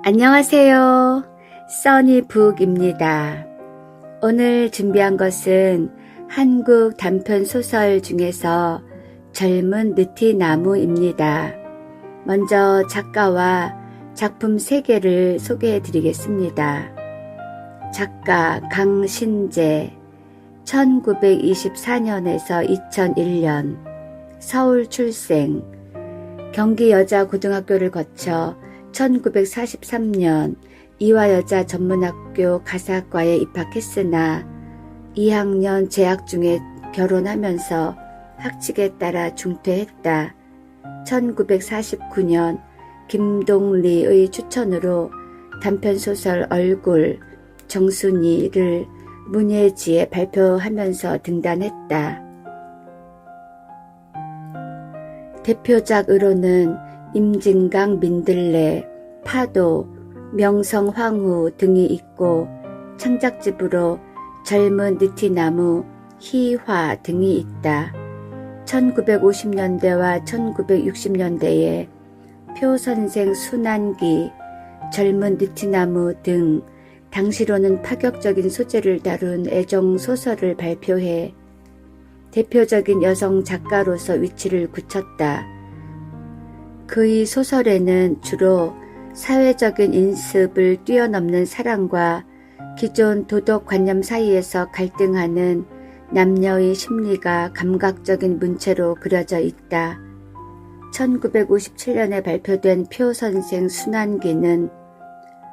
안녕하세요. 써니북입니다. 오늘 준비한 것은 한국 단편소설 중에서 젊은 느티나무입니다. 먼저 작가와 작품 3개를 소개해 드리겠습니다. 작가 강신재, 1924년에서 2001년, 서울 출생, 경기여자고등학교를 거쳐 1943년 이화여자전문학교 가사과에 입학했으나 2학년 재학 중에 결혼하면서 학칙에 따라 중퇴했다. 1949년 김동리의 추천으로 단편소설 얼굴, 정순이를 문예지에 발표하면서 등단했다. 대표작으로는 임진강 민들레, 파도, 명성황후 등이 있고 창작집으로 젊은 느티나무, 희화 등이 있다. 1950년대와 1960년대에 표선생 순환기, 젊은 느티나무 등 당시로는 파격적인 소재를 다룬 애정소설을 발표해 대표적인 여성 작가로서 위치를 굳혔다. 그의 소설에는 주로 사회적인 인습을 뛰어넘는 사랑과 기존 도덕관념 사이에서 갈등하는 남녀의 심리가 감각적인 문체로 그려져 있다. 1957년에 발표된 표선생 순환기는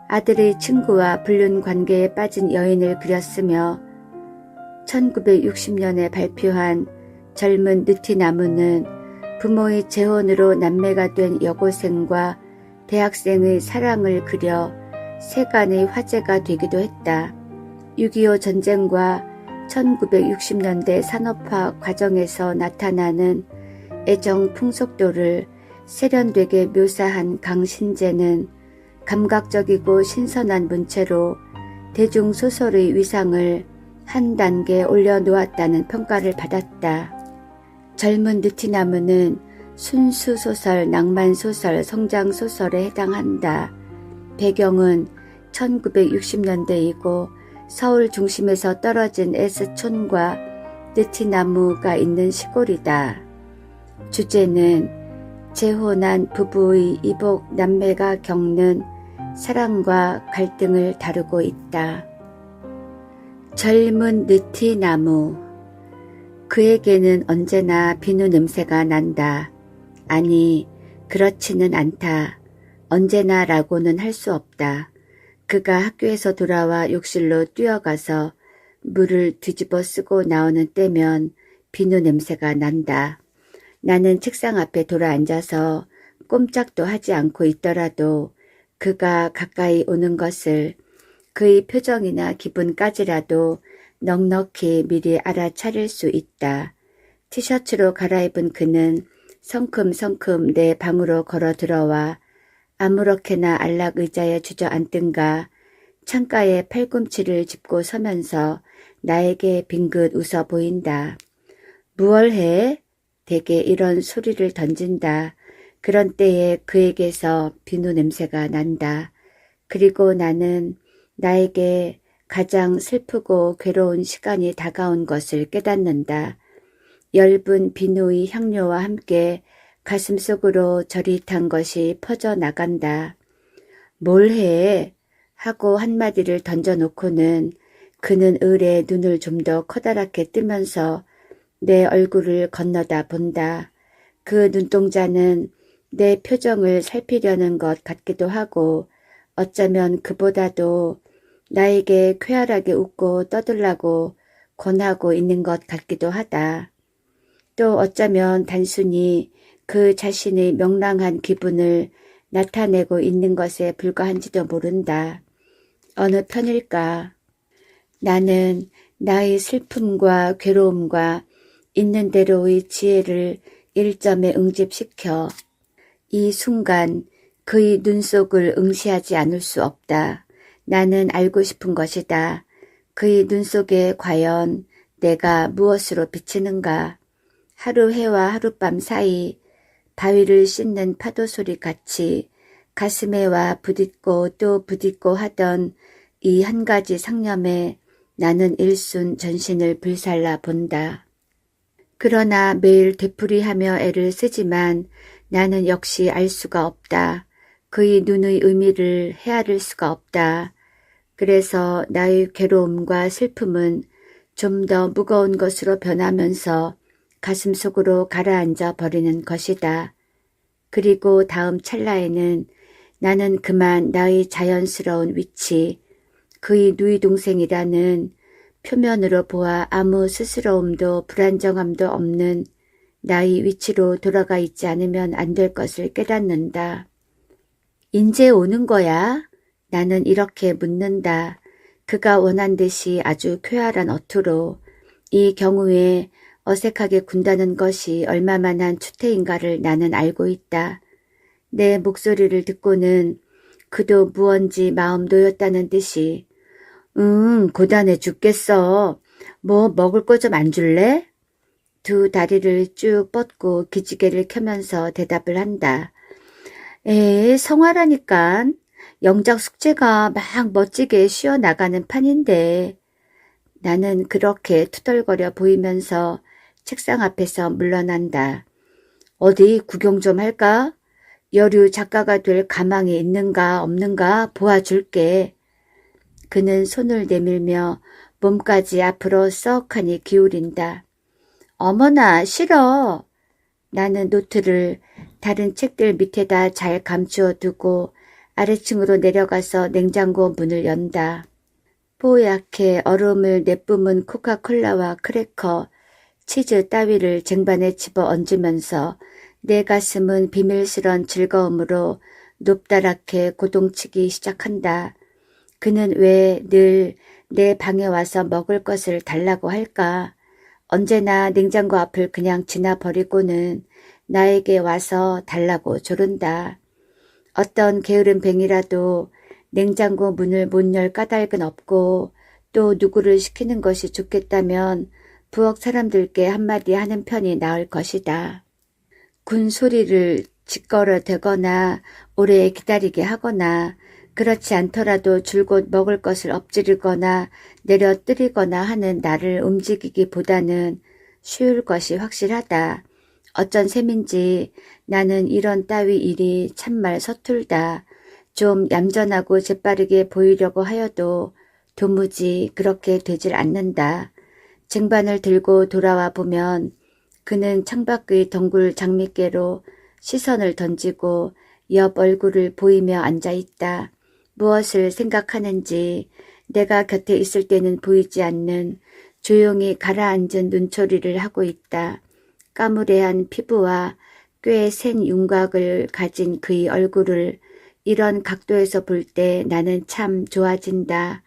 아들의 친구와 불륜 관계에 빠진 여인을 그렸으며 1960년에 발표한 젊은 느티나무는 부모의 재혼으로 남매가 된 여고생과 대학생의 사랑을 그려 세간의 화제가 되기도 했다. 6.25 전쟁과 1960년대 산업화 과정에서 나타나는 애정 풍속도를 세련되게 묘사한 강신재는 감각적이고 신선한 문체로 대중소설의 위상을 한 단계 올려놓았다는 평가를 받았다. 젊은 느티나무는 순수소설, 낭만소설, 성장소설에 해당한다. 배경은 1960년대이고 서울 중심에서 떨어진 S촌과 느티나무가 있는 시골이다. 주제는 재혼한 부부의 이복 남매가 겪는 사랑과 갈등을 다루고 있다. 젊은 느티나무. 그에게는 언제나 비누 냄새가 난다. 아니, 그렇지는 않다. 언제나 라고는 할 수 없다. 그가 학교에서 돌아와 욕실로 뛰어가서 물을 뒤집어 쓰고 나오는 때면 비누 냄새가 난다. 나는 책상 앞에 돌아앉아서 꼼짝도 하지 않고 있더라도 그가 가까이 오는 것을 그의 표정이나 기분까지라도 넉넉히 미리 알아차릴 수 있다. 티셔츠로 갈아입은 그는 성큼성큼 내 방으로 걸어 들어와 아무렇게나 안락 의자에 주저앉든가 창가에 팔꿈치를 짚고 서면서 나에게 빙긋 웃어 보인다. 무얼 해? 대개 이런 소리를 던진다. 그런 때에 그에게서 비누 냄새가 난다. 그리고 나는 나에게 가장 슬프고 괴로운 시간이 다가온 것을 깨닫는다. 엷은 비누의 향료와 함께 가슴속으로 저릿한 것이 퍼져나간다. 뭘 해? 하고 한마디를 던져놓고는 그는 을에 눈을 좀 더 커다랗게 뜨면서 내 얼굴을 건너다 본다. 그 눈동자는 내 표정을 살피려는 것 같기도 하고 어쩌면 그보다도 나에게 쾌활하게 웃고 떠들라고 권하고 있는 것 같기도 하다. 또 어쩌면 단순히 그 자신의 명랑한 기분을 나타내고 있는 것에 불과한지도 모른다. 어느 편일까? 나는 나의 슬픔과 괴로움과 있는 대로의 지혜를 일점에 응집시켜 이 순간 그의 눈 속을 응시하지 않을 수 없다. 나는 알고 싶은 것이다. 그의 눈 속에 과연 내가 무엇으로 비치는가? 하루 해와 하룻밤 사이 바위를 씻는 파도 소리 같이 가슴에 와 부딪고 또 부딪고 하던 이 한 가지 상념에 나는 일순 전신을 불살라 본다. 그러나 매일 되풀이하며 애를 쓰지만 나는 역시 알 수가 없다. 그의 눈의 의미를 헤아릴 수가 없다. 그래서 나의 괴로움과 슬픔은 좀 더 무거운 것으로 변하면서 가슴속으로 가라앉아 버리는 것이다. 그리고 다음 찰나에는 나는 그만 나의 자연스러운 위치, 그의 누이 동생이라는 표면으로 보아 아무 스스러움도 불안정함도 없는 나의 위치로 돌아가 있지 않으면 안 될 것을 깨닫는다. 인제 오는 거야? 나는 이렇게 묻는다. 그가 원한 듯이 아주 쾌활한 어투로 이 경우에 어색하게 군다는 것이 얼마만한 추태인가를 나는 알고 있다. 내 목소리를 듣고는 그도 무언지 마음 놓였다는 듯이 고단해 죽겠어. 뭐 먹을 거 좀 안 줄래? 두 다리를 쭉 뻗고 기지개를 켜면서 대답을 한다. 성화라니깐. 영작 숙제가 막 멋지게 쉬어나가는 판인데. 나는 그렇게 투덜거려 보이면서 책상 앞에서 물러난다. 어디 구경 좀 할까? 여류 작가가 될 가망이 있는가 없는가 보아줄게. 그는 손을 내밀며 몸까지 앞으로 썩하니 기울인다. 어머나 싫어. 나는 노트를 다른 책들 밑에다 잘 감추어 두고 아래층으로 내려가서 냉장고 문을 연다. 뽀얗게 얼음을 내뿜은 코카콜라와 크래커, 치즈 따위를 쟁반에 집어 얹으면서 내 가슴은 비밀스런 즐거움으로 높다랗게 고동치기 시작한다. 그는 왜 늘 내 방에 와서 먹을 것을 달라고 할까? 언제나 냉장고 앞을 그냥 지나버리고는 나에게 와서 달라고 조른다. 어떤 게으른 뱅이라도 냉장고 문을 못 열 까닭은 없고 또 누구를 시키는 것이 좋겠다면 부엌 사람들께 한마디 하는 편이 나을 것이다. 군 소리를 짓걸어대거나 오래 기다리게 하거나 그렇지 않더라도 줄곧 먹을 것을 엎지르거나 내려뜨리거나 하는 나를 움직이기보다는 쉬울 것이 확실하다. 어쩐 셈인지 나는 이런 따위 일이 참말 서툴다. 좀 얌전하고 재빠르게 보이려고 하여도 도무지 그렇게 되질 않는다. 쟁반을 들고 돌아와 보면 그는 창밖의 덩굴 장미깨로 시선을 던지고 옆 얼굴을 보이며 앉아있다. 무엇을 생각하는지 내가 곁에 있을 때는 보이지 않는 조용히 가라앉은 눈초리를 하고 있다. 까무레한 피부와 꽤 센 윤곽을 가진 그의 얼굴을 이런 각도에서 볼 때 나는 참 좋아진다.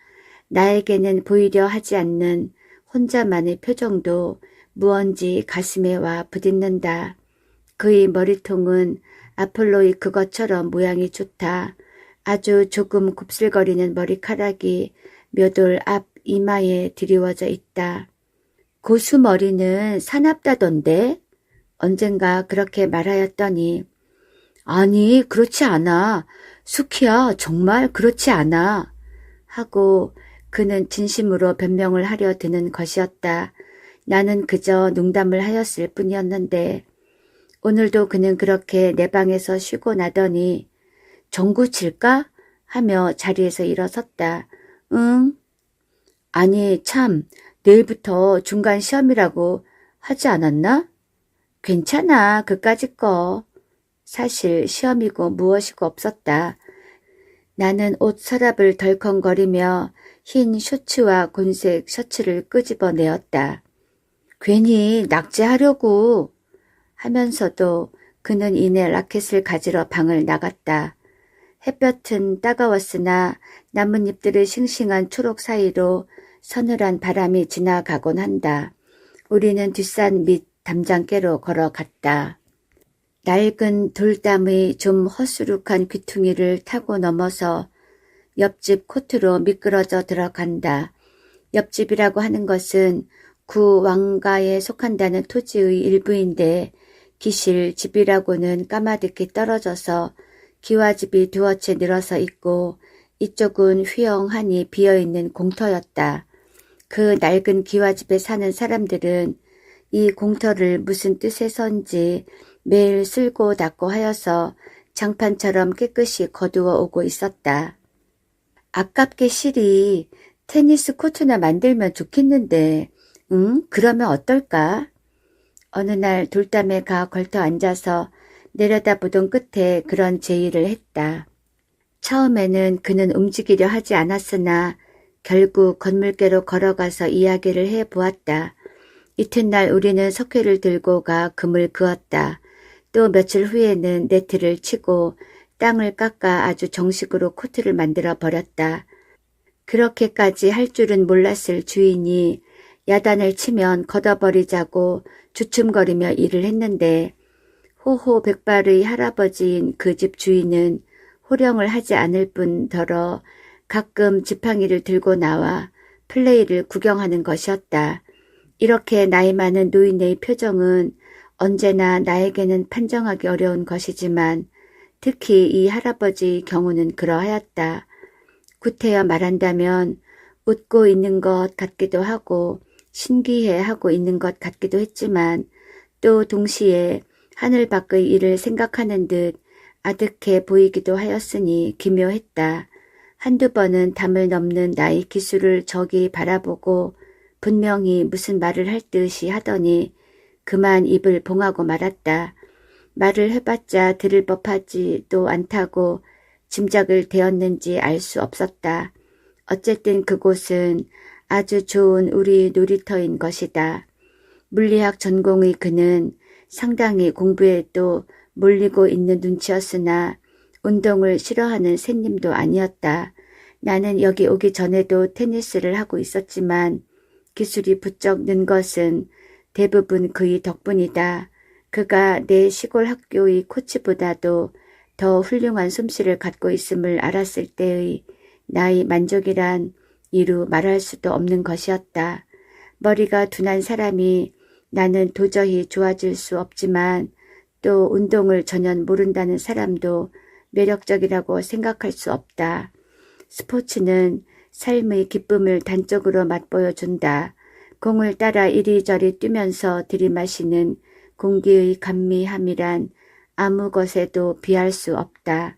나에게는 보이려 하지 않는 혼자만의 표정도 무언지 가슴에 와 부딪는다. 그의 머리통은 아폴로의 그것처럼 모양이 좋다. 아주 조금 곱슬거리는 머리카락이 몇 올 앞 이마에 드리워져 있다. 고수 머리는 사납다던데? 언젠가 그렇게 말하였더니 아니 그렇지 않아. 수키야 정말 그렇지 않아. 하고 그는 진심으로 변명을 하려 드는 것이었다. 나는 그저 농담을 하였을 뿐이었는데 오늘도 그는 그렇게 내 방에서 쉬고 나더니 전구 칠까? 하며 자리에서 일어섰다. 응? 아니 참 내일부터 중간 시험이라고 하지 않았나? 괜찮아 그까짓 거. 사실 시험이고 무엇이고 없었다. 나는 옷 서랍을 덜컹거리며 흰 셔츠와 곤색 셔츠를 끄집어내었다. 괜히 낙제하려고 하면서도 그는 이내 라켓을 가지러 방을 나갔다. 햇볕은 따가웠으나 나뭇잎들의 싱싱한 초록 사이로 서늘한 바람이 지나가곤 한다. 우리는 뒷산 밑 담장께로 걸어갔다. 낡은 돌담의 좀 허수룩한 귀퉁이를 타고 넘어서 옆집 코트로 미끄러져 들어간다. 옆집이라고 하는 것은 구 왕가에 속한다는 토지의 일부인데 기실 집이라고는 까마득히 떨어져서 기와집이 두어 채 늘어서 있고 이쪽은 휘영하니 비어있는 공터였다. 그 낡은 기와집에 사는 사람들은 이 공터를 무슨 뜻에선지 매일 쓸고 닦고 하여서 장판처럼 깨끗이 거두어 오고 있었다. 아깝게 실이 테니스 코트나 만들면 좋겠는데, 응? 그러면 어떨까? 어느 날 돌담에 가 걸터 앉아서 내려다보던 끝에 그런 제의를 했다. 처음에는 그는 움직이려 하지 않았으나 결국 건물께로 걸어가서 이야기를 해보았다. 이튿날 우리는 석회를 들고 가 금을 그었다. 또 며칠 후에는 네트를 치고 땅을 깎아 아주 정식으로 코트를 만들어 버렸다. 그렇게까지 할 줄은 몰랐을 주인이 야단을 치면 걷어버리자고 주춤거리며 일을 했는데 호호 백발의 할아버지인 그 집 주인은 호령을 하지 않을 뿐더러 가끔 지팡이를 들고 나와 플레이를 구경하는 것이었다. 이렇게 나이 많은 노인의 표정은 언제나 나에게는 판정하기 어려운 것이지만 특히 이 할아버지의 경우는 그러하였다. 구태여 말한다면 웃고 있는 것 같기도 하고 신기해하고 있는 것 같기도 했지만 또 동시에 하늘 밖의 일을 생각하는 듯 아득해 보이기도 하였으니 기묘했다. 한두 번은 담을 넘는 나의 기술을 저기 바라보고 분명히 무슨 말을 할 듯이 하더니 그만 입을 봉하고 말았다. 말을 해봤자 들을 법하지도 않다고 짐작을 되었는지 알 수 없었다. 어쨌든 그곳은 아주 좋은 우리 놀이터인 것이다. 물리학 전공의 그는 상당히 공부에도 몰리고 있는 눈치였으나 운동을 싫어하는 샌님도 아니었다. 나는 여기 오기 전에도 테니스를 하고 있었지만 기술이 부쩍 는 것은 대부분 그의 덕분이다. 그가 내 시골 학교의 코치보다도 더 훌륭한 솜씨를 갖고 있음을 알았을 때의 나의 만족이란 이루 말할 수도 없는 것이었다. 머리가 둔한 사람이 나는 도저히 좋아질 수 없지만 또 운동을 전혀 모른다는 사람도 매력적이라고 생각할 수 없다. 스포츠는 삶의 기쁨을 단적으로 맛보여준다. 공을 따라 이리저리 뛰면서 들이마시는 공기의 감미함이란 아무 것에도 비할 수 없다.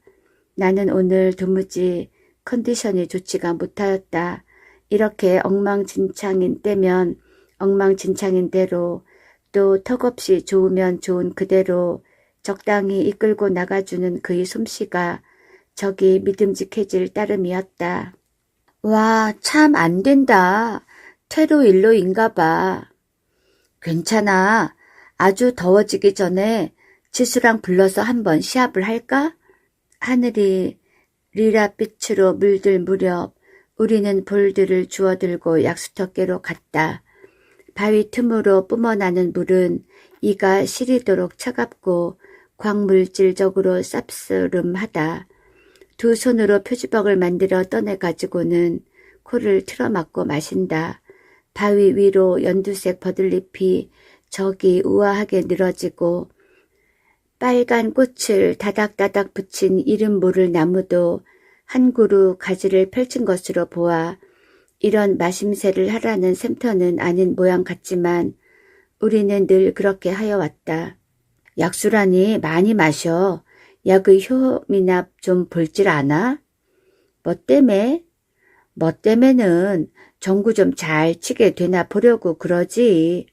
나는 오늘 도무지 컨디션이 좋지가 못하였다. 이렇게 엉망진창인 때면 엉망진창인 대로 또 턱없이 좋으면 좋은 그대로 적당히 이끌고 나가주는 그의 솜씨가 저기 믿음직해질 따름이었다. 와, 참 안 된다. 퇴로일로인가 봐. 괜찮아. 아주 더워지기 전에 지수랑 불러서 한번 시합을 할까? 하늘이 리라빛으로 물들 무렵 우리는 볼들을 주워들고 약수터께로 갔다. 바위 틈으로 뿜어나는 물은 이가 시리도록 차갑고 광물질적으로 쌉스름하다. 두 손으로 표주먹을 만들어 떠내가지고는 코를 틀어막고 마신다. 바위 위로 연두색 버들잎이 저기 우아하게 늘어지고 빨간 꽃을 다닥다닥 붙인 이름 모를 나무도 한 그루 가지를 펼친 것으로 보아 이런 마심새를 하라는 샘터는 아닌 모양 같지만 우리는 늘 그렇게 하여왔다. 약수라니 많이 마셔. 약의 효험이나 좀 볼질 않아? 뭐 때문에? 뭐 때문에는 전구 좀 잘 치게 되나 보려고 그러지.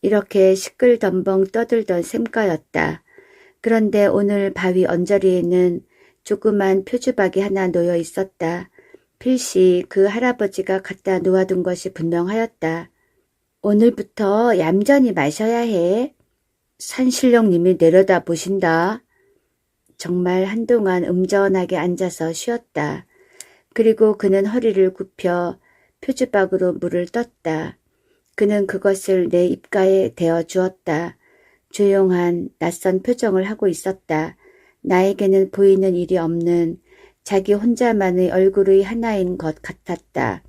이렇게 시끌덤벙 떠들던 셈가였다. 그런데 오늘 바위 언저리에는 조그만 표주박이 하나 놓여 있었다. 필시 그 할아버지가 갖다 놓아둔 것이 분명하였다. 오늘부터 얌전히 마셔야 해. 산신령님이 내려다 보신다. 정말 한동안 음전하게 앉아서 쉬었다. 그리고 그는 허리를 굽혀 표주박으로 물을 떴다. 그는 그것을 내 입가에 대어 주었다. 조용한 낯선 표정을 하고 있었다. 나에게는 보이는 일이 없는 자기 혼자만의 얼굴의 하나인 것 같았다.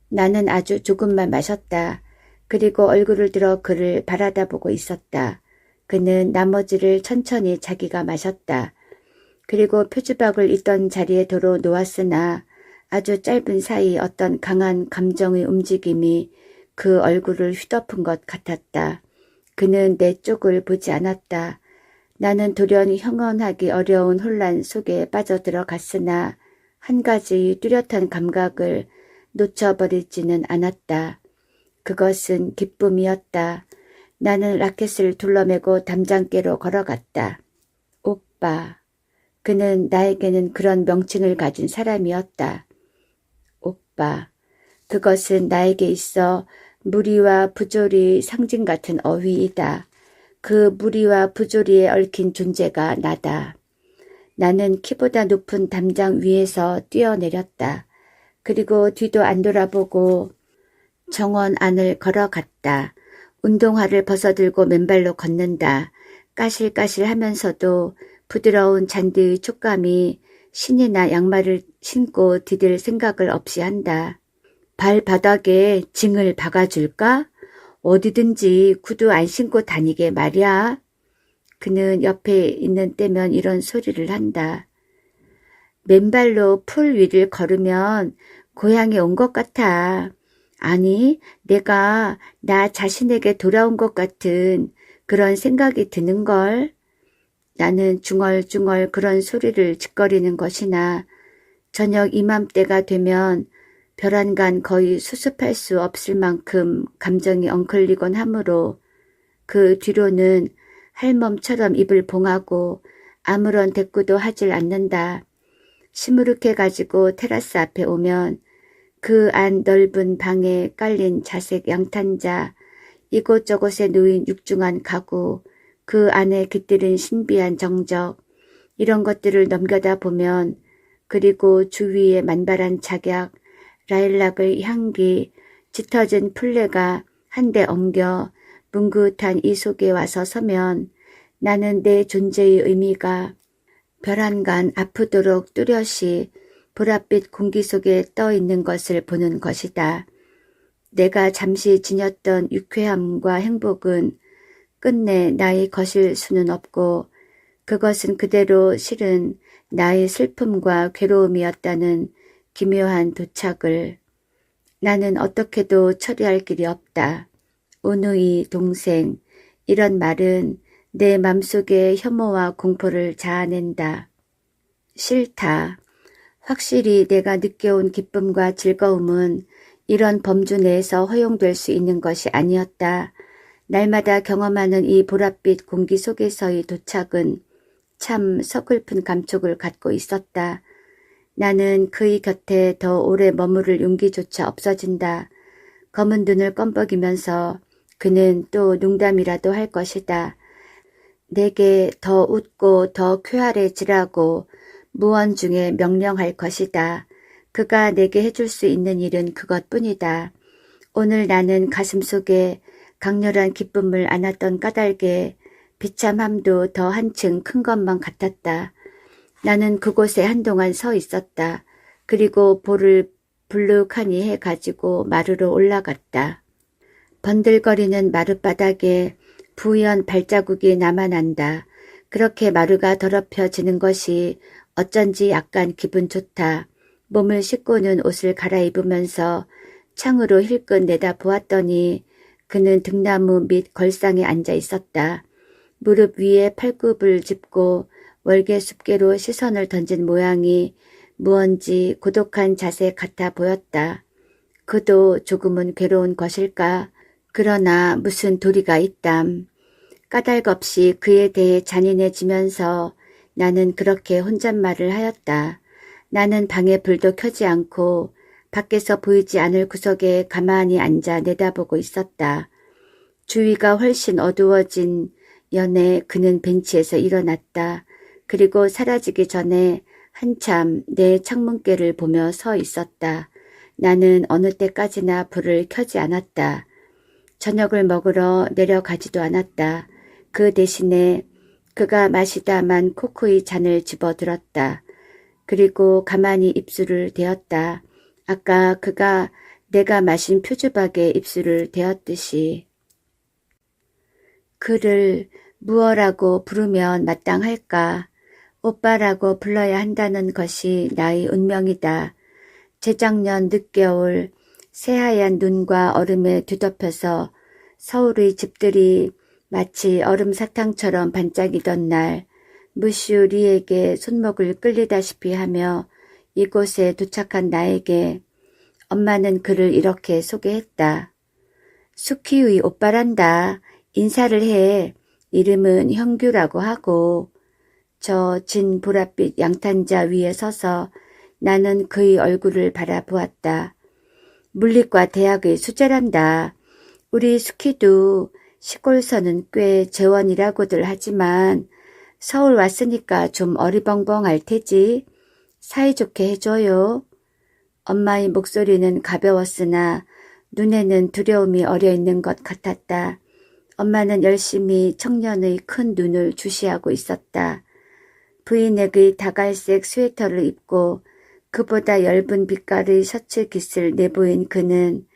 나는 아주 조금만 마셨다. 그리고 얼굴을 들어 그를 바라다보고 있었다. 그는 나머지를 천천히 자기가 마셨다. 그리고 표주박을 있던 자리에 도로 놓았으나 아주 짧은 사이 어떤 강한 감정의 움직임이 그 얼굴을 휘덮은 것 같았다. 그는 내 쪽을 보지 않았다. 나는 돌연 형언하기 어려운 혼란 속에 빠져들어갔으나 한 가지 뚜렷한 감각을 놓쳐버리지는 않았다. 그것은 기쁨이었다. 나는 라켓을 둘러매고 담장께로 걸어갔다. 오빠. 그는 나에게는 그런 명칭을 가진 사람이었다. 오빠. 그것은 나에게 있어 무리와 부조리의 상징 같은 어휘이다. 그 무리와 부조리에 얽힌 존재가 나다. 나는 키보다 높은 담장 위에서 뛰어내렸다. 그리고 뒤도 안 돌아보고 정원 안을 걸어갔다. 운동화를 벗어들고 맨발로 걷는다. 까실까실하면서도 부드러운 잔디의 촉감이 신이나 양말을 신고 디딜 생각을 없이 한다. 발바닥에 징을 박아줄까? 어디든지 구두 안 신고 다니게 말이야. 그는 옆에 있는 때면 이런 소리를 한다. 맨발로 풀 위를 걸으면 고향에 온 것 같아. 아니, 내가 나 자신에게 돌아온 것 같은 그런 생각이 드는걸. 나는 중얼중얼 그런 소리를 짓거리는 것이나 저녁 이맘때가 되면 벼란간 거의 수습할 수 없을 만큼 감정이 엉클리곤 하므로 그 뒤로는 할멈처럼 입을 봉하고 아무런 대꾸도 하질 않는다. 시무룩해가지고 테라스 앞에 오면 그 안 넓은 방에 깔린 자색 양탄자, 이곳저곳에 놓인 육중한 가구, 그 안에 깃들인 신비한 정적, 이런 것들을 넘겨다 보면 그리고 주위의 만발한 작약, 라일락의 향기, 짙어진 풀레가 한데 엉겨 뭉긋한 이 속에 와서 서면 나는 내 존재의 의미가 벼란간 아프도록 뚜렷이 보랏빛 공기 속에 떠 있는 것을 보는 것이다. 내가 잠시 지녔던 유쾌함과 행복은 끝내 나의 것일 수는 없고 그것은 그대로 실은 나의 슬픔과 괴로움이었다는 기묘한 도착을 나는 어떻게도 처리할 길이 없다. 오누이 동생, 이런 말은 내 맘속의 혐오와 공포를 자아낸다. 싫다. 확실히 내가 느껴온 기쁨과 즐거움은 이런 범주 내에서 허용될 수 있는 것이 아니었다. 날마다 경험하는 이 보랏빛 공기 속에서의 도착은 참 서글픈 감촉을 갖고 있었다. 나는 그의 곁에 더 오래 머무를 용기조차 없어진다. 검은 눈을 껌벅이면서 그는 또 농담이라도 할 것이다. 내게 더 웃고 더 쾌활해지라고 무언 중에 명령할 것이다. 그가 내게 해줄 수 있는 일은 그것뿐이다. 오늘 나는 가슴속에 강렬한 기쁨을 안았던 까닭에 비참함도 더 한층 큰 것만 같았다. 나는 그곳에 한동안 서 있었다. 그리고 볼을 불룩하니 해가지고 마루로 올라갔다. 번들거리는 마룻바닥에 부연 발자국이 남아난다. 그렇게 마루가 더럽혀지는 것이 어쩐지 약간 기분 좋다. 몸을 씻고는 옷을 갈아입으면서 창으로 힐끗 내다보았더니 그는 등나무 밑 걸상에 앉아 있었다. 무릎 위에 팔굽을 짚고 월계숲계로 시선을 던진 모양이 무언지 고독한 자세 같아 보였다. 그도 조금은 괴로운 것일까? 그러나 무슨 도리가 있담. 까닭없이 그에 대해 잔인해지면서 나는 그렇게 혼잣말을 하였다. 나는 방에 불도 켜지 않고 밖에서 보이지 않을 구석에 가만히 앉아 내다보고 있었다. 주위가 훨씬 어두워진 연에 그는 벤치에서 일어났다. 그리고 사라지기 전에 한참 내 창문께를 보며 서 있었다. 나는 어느 때까지나 불을 켜지 않았다. 저녁을 먹으러 내려가지도 않았다. 그 대신에 그가 마시다만 코코의 잔을 집어들었다. 그리고 가만히 입술을 대었다. 아까 그가 내가 마신 표주박에 입술을 대었듯이. 그를 무어라고 부르면 마땅할까? 오빠라고 불러야 한다는 것이 나의 운명이다. 재작년 늦겨울 새하얀 눈과 얼음에 뒤덮여서 서울의 집들이 마치 얼음 사탕처럼 반짝이던 날, 무슈 리에게 손목을 끌리다시피 하며 이곳에 도착한 나에게 엄마는 그를 이렇게 소개했다. 수키의 오빠란다. 인사를 해. 이름은 형규라고 하고. 저 진 보랏빛 양탄자 위에 서서 나는 그의 얼굴을 바라보았다. 물리과 대학의 수재란다. 우리 수키도 시골서는 꽤 재원이라고들 하지만 서울 왔으니까 좀 어리벙벙할 테지. 사이좋게 해줘요. 엄마의 목소리는 가벼웠으나 눈에는 두려움이 어려있는 것 같았다. 엄마는 열심히 청년의 큰 눈을 주시하고 있었다. 브이넥의 다갈색 스웨터를 입고 그보다 엷은 빛깔의 셔츠 깃을 내보인 그는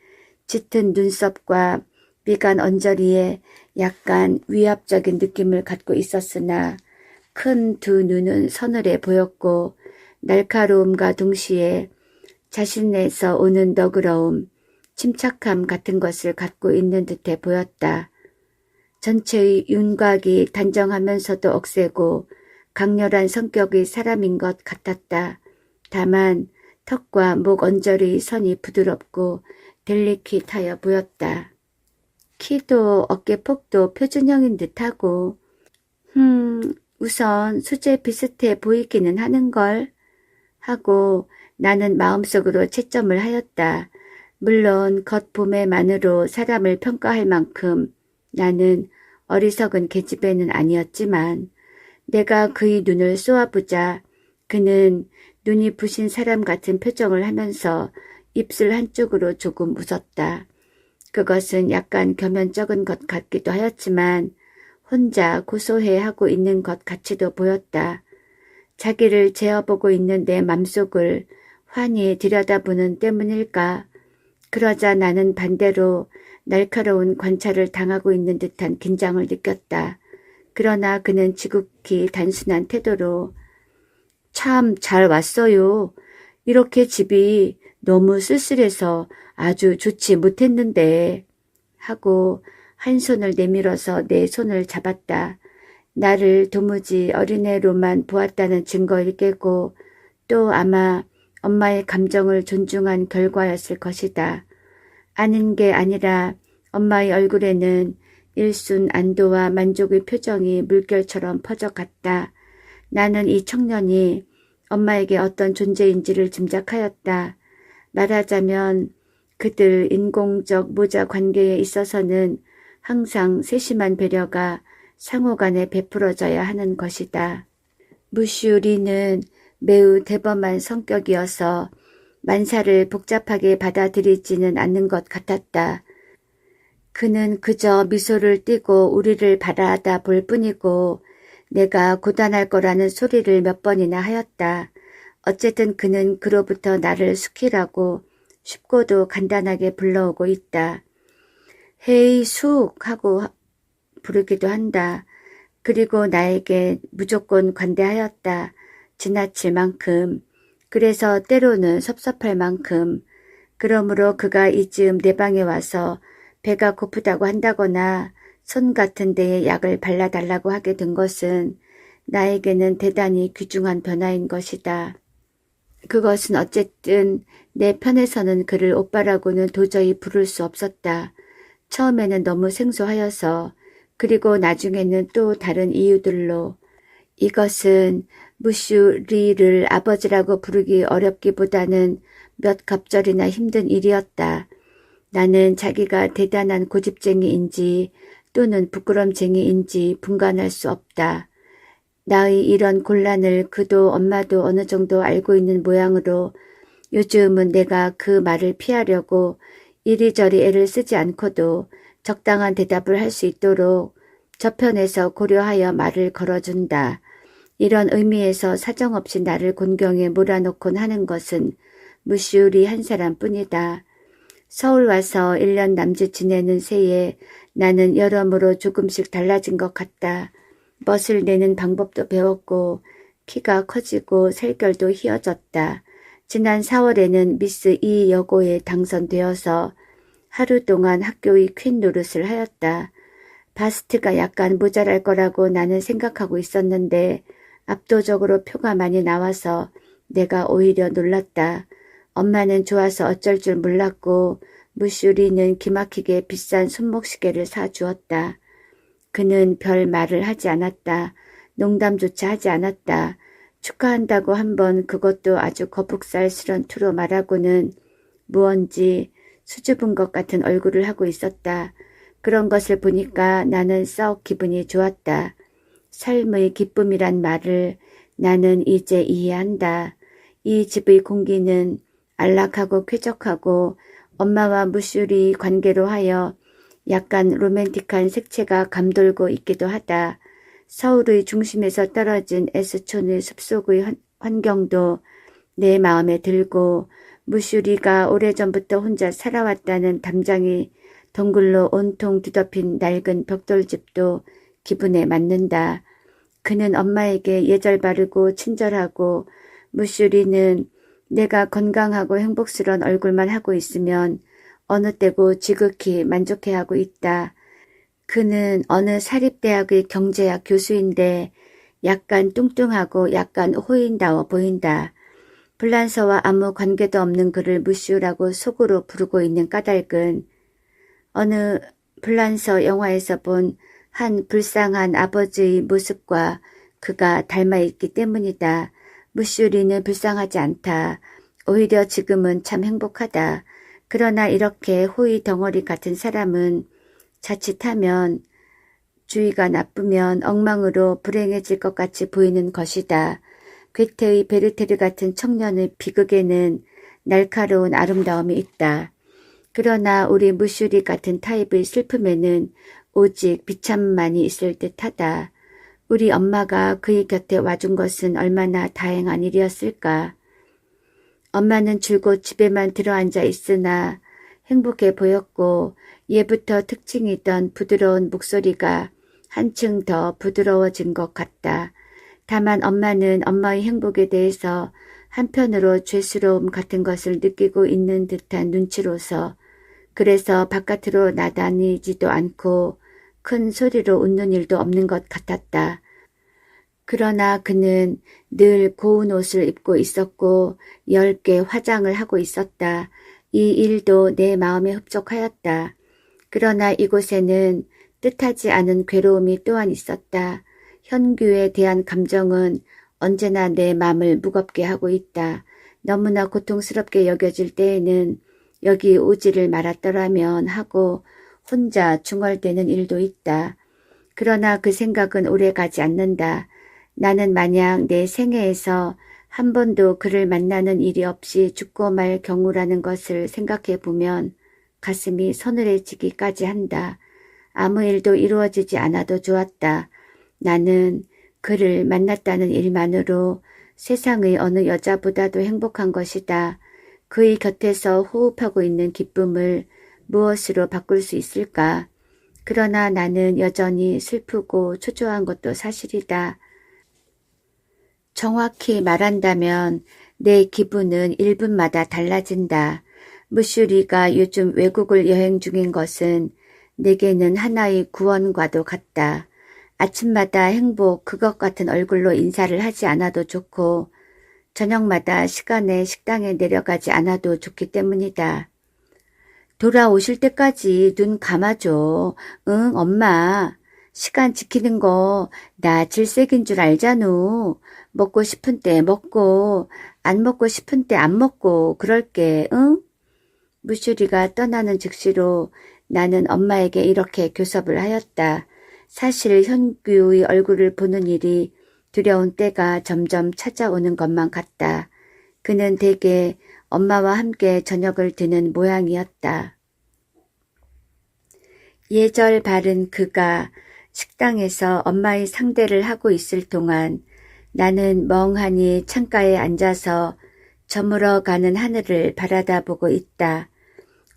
짙은 눈썹과 미간 언저리에 약간 위압적인 느낌을 갖고 있었으나 큰 두 눈은 서늘해 보였고 날카로움과 동시에 자신에서 오는 너그러움, 침착함 같은 것을 갖고 있는 듯해 보였다. 전체의 윤곽이 단정하면서도 억세고 강렬한 성격의 사람인 것 같았다. 다만 턱과 목 언저리의 선이 부드럽고 델리킷하여 보였다. 키도 어깨폭도 표준형인 듯하고 우선 수제 비슷해 보이기는 하는걸 하고 나는 마음속으로 채점을 하였다. 물론 겉보매만으로 사람을 평가할 만큼 나는 어리석은 계집애는 아니었지만 내가 그의 눈을 쏘아보자 그는 눈이 부신 사람 같은 표정을 하면서 입술 한쪽으로 조금 웃었다. 그것은 약간 겸연쩍은 것 같기도 하였지만 혼자 고소해하고 있는 것 같이도 보였다. 자기를 재어보고 있는 내 맘속을 환히 들여다보는 때문일까. 그러자 나는 반대로 날카로운 관찰을 당하고 있는 듯한 긴장을 느꼈다. 그러나 그는 지극히 단순한 태도로 참 잘 왔어요. 이렇게 집이 너무 쓸쓸해서 아주 좋지 못했는데 하고 한 손을 내밀어서 내 손을 잡았다. 나를 도무지 어린애로만 보았다는 증거일 게고 또 아마 엄마의 감정을 존중한 결과였을 것이다. 아는 게 아니라 엄마의 얼굴에는 일순 안도와 만족의 표정이 물결처럼 퍼져갔다. 나는 이 청년이 엄마에게 어떤 존재인지를 짐작하였다. 말하자면 그들 인공적 모자 관계에 있어서는 항상 세심한 배려가 상호간에 베풀어져야 하는 것이다. 무슈 리는 매우 대범한 성격이어서 만사를 복잡하게 받아들이지는 않는 것 같았다. 그는 그저 미소를 띠고 우리를 바라다 볼 뿐이고 내가 고단할 거라는 소리를 몇 번이나 하였다. 어쨌든 그는 그로부터 나를 수키라고 쉽고도 간단하게 불러오고 있다. 헤이 숙 하고 부르기도 한다. 그리고 나에게 무조건 관대하였다. 지나칠 만큼. 그래서 때로는 섭섭할 만큼. 그러므로 그가 이쯤 내 방에 와서 배가 고프다고 한다거나 손 같은 데에 약을 발라달라고 하게 된 것은 나에게는 대단히 귀중한 변화인 것이다. 그것은 어쨌든 내 편에서는 그를 오빠라고는 도저히 부를 수 없었다. 처음에는 너무 생소하여서 그리고 나중에는 또 다른 이유들로 이것은 무슈 리를 아버지라고 부르기 어렵기보다는 몇 갑절이나 힘든 일이었다. 나는 자기가 대단한 고집쟁이인지 또는 부끄럼쟁이인지 분간할 수 없다. 나의 이런 곤란을 그도 엄마도 어느 정도 알고 있는 모양으로 요즘은 내가 그 말을 피하려고 이리저리 애를 쓰지 않고도 적당한 대답을 할 수 있도록 저편에서 고려하여 말을 걸어준다. 이런 의미에서 사정없이 나를 곤경에 몰아넣곤 하는 것은 무슈리 한 사람뿐이다. 서울 와서 1년 남짓 지내는 새에 나는 여러모로 조금씩 달라진 것 같다. 멋을 내는 방법도 배웠고 키가 커지고 살결도 휘어졌다. 지난 4월에는 미스 이 여고에 당선되어서 하루 동안 학교의 퀸 노릇을 하였다. 바스트가 약간 모자랄 거라고 나는 생각하고 있었는데 압도적으로 표가 많이 나와서 내가 오히려 놀랐다. 엄마는 좋아서 어쩔 줄 몰랐고 무슈리는 기막히게 비싼 손목시계를 사주었다. 그는 별 말을 하지 않았다. 농담조차 하지 않았다. 축하한다고 한번 그것도 아주 거북살스런 투로 말하고는 무언지 수줍은 것 같은 얼굴을 하고 있었다. 그런 것을 보니까 나는 썩 기분이 좋았다. 삶의 기쁨이란 말을 나는 이제 이해한다. 이 집의 공기는 안락하고 쾌적하고 엄마와 무슈리 관계로 하여 약간 로맨틱한 색채가 감돌고 있기도 하다. 서울의 중심에서 떨어진 S촌의 숲속의 환경도 내 마음에 들고 무슈리가 오래전부터 혼자 살아왔다는 담장이 덩굴로 온통 뒤덮인 낡은 벽돌집도 기분에 맞는다. 그는 엄마에게 예절 바르고 친절하고 무슈리는 내가 건강하고 행복스러운 얼굴만 하고 있으면 어느 때고 지극히 만족해하고 있다. 그는 어느 사립대학의 경제학 교수인데 약간 뚱뚱하고 약간 호인다워 보인다. 불란서와 아무 관계도 없는 그를 무슈라고 속으로 부르고 있는 까닭은 어느 불란서 영화에서 본 한 불쌍한 아버지의 모습과 그가 닮아있기 때문이다. 무슈리는 불쌍하지 않다. 오히려 지금은 참 행복하다. 그러나 이렇게 호의 덩어리 같은 사람은 자칫하면 주의가 나쁘면 엉망으로 불행해질 것 같이 보이는 것이다. 괴테의 베르테르 같은 청년의 비극에는 날카로운 아름다움이 있다. 그러나 우리 무슈리 같은 타입의 슬픔에는 오직 비참만이 있을 듯하다. 우리 엄마가 그의 곁에 와준 것은 얼마나 다행한 일이었을까. 엄마는 줄곧 집에만 들어앉아 있으나 행복해 보였고 예부터 특징이던 부드러운 목소리가 한층 더 부드러워진 것 같다. 다만 엄마는 엄마의 행복에 대해서 한편으로 죄스러움 같은 것을 느끼고 있는 듯한 눈치로서 그래서 바깥으로 나다니지도 않고 큰 소리로 웃는 일도 없는 것 같았다. 그러나 그는 늘 고운 옷을 입고 있었고 얇게 화장을 하고 있었다. 이 일도 내 마음에 흡족하였다. 그러나 이곳에는 뜻하지 않은 괴로움이 또한 있었다. 현규에 대한 감정은 언제나 내 마음을 무겁게 하고 있다. 너무나 고통스럽게 여겨질 때에는 여기 오지를 말았더라면 하고 혼자 중얼대는 일도 있다. 그러나 그 생각은 오래가지 않는다. 나는 만약 내 생애에서 한 번도 그를 만나는 일이 없이 죽고 말 경우라는 것을 생각해 보면 가슴이 서늘해지기까지 한다. 아무 일도 이루어지지 않아도 좋았다. 나는 그를 만났다는 일만으로 세상의 어느 여자보다도 행복한 것이다. 그의 곁에서 호흡하고 있는 기쁨을 무엇으로 바꿀 수 있을까? 그러나 나는 여전히 슬프고 초조한 것도 사실이다. 정확히 말한다면 내 기분은 1분마다 달라진다. 무슈리가 요즘 외국을 여행 중인 것은 내게는 하나의 구원과도 같다. 아침마다 행복 그것 같은 얼굴로 인사를 하지 않아도 좋고 저녁마다 시간에 식당에 내려가지 않아도 좋기 때문이다. 돌아오실 때까지 눈 감아줘. 응, 엄마. 시간 지키는 거 나 질색인 줄 알잖우. 먹고 싶은 때 먹고 안 먹고 싶은 때 안 먹고 그럴게. 응? 무슈리가 떠나는 즉시로 나는 엄마에게 이렇게 교섭을 하였다. 사실 현규의 얼굴을 보는 일이 두려운 때가 점점 찾아오는 것만 같다. 그는 대개 엄마와 함께 저녁을 드는 모양이었다. 예절 바른 그가 식당에서 엄마의 상대를 하고 있을 동안 나는 멍하니 창가에 앉아서 저물어가는 하늘을 바라다보고 있다.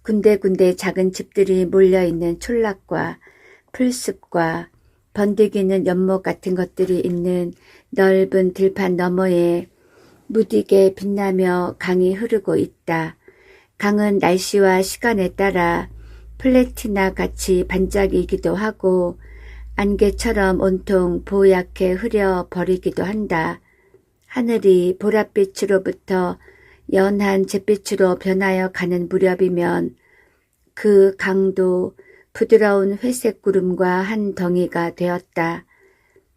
군데군데 작은 집들이 몰려있는 촌락과 풀숲과 번데기는 연못 같은 것들이 있는 넓은 들판 너머에 무디게 빛나며 강이 흐르고 있다. 강은 날씨와 시간에 따라 플래티나 같이 반짝이기도 하고 안개처럼 온통 보얗게 흐려버리기도 한다. 하늘이 보랏빛으로부터 연한 잿빛으로 변하여 가는 무렵이면 그 강도 부드러운 회색 구름과 한 덩이가 되었다.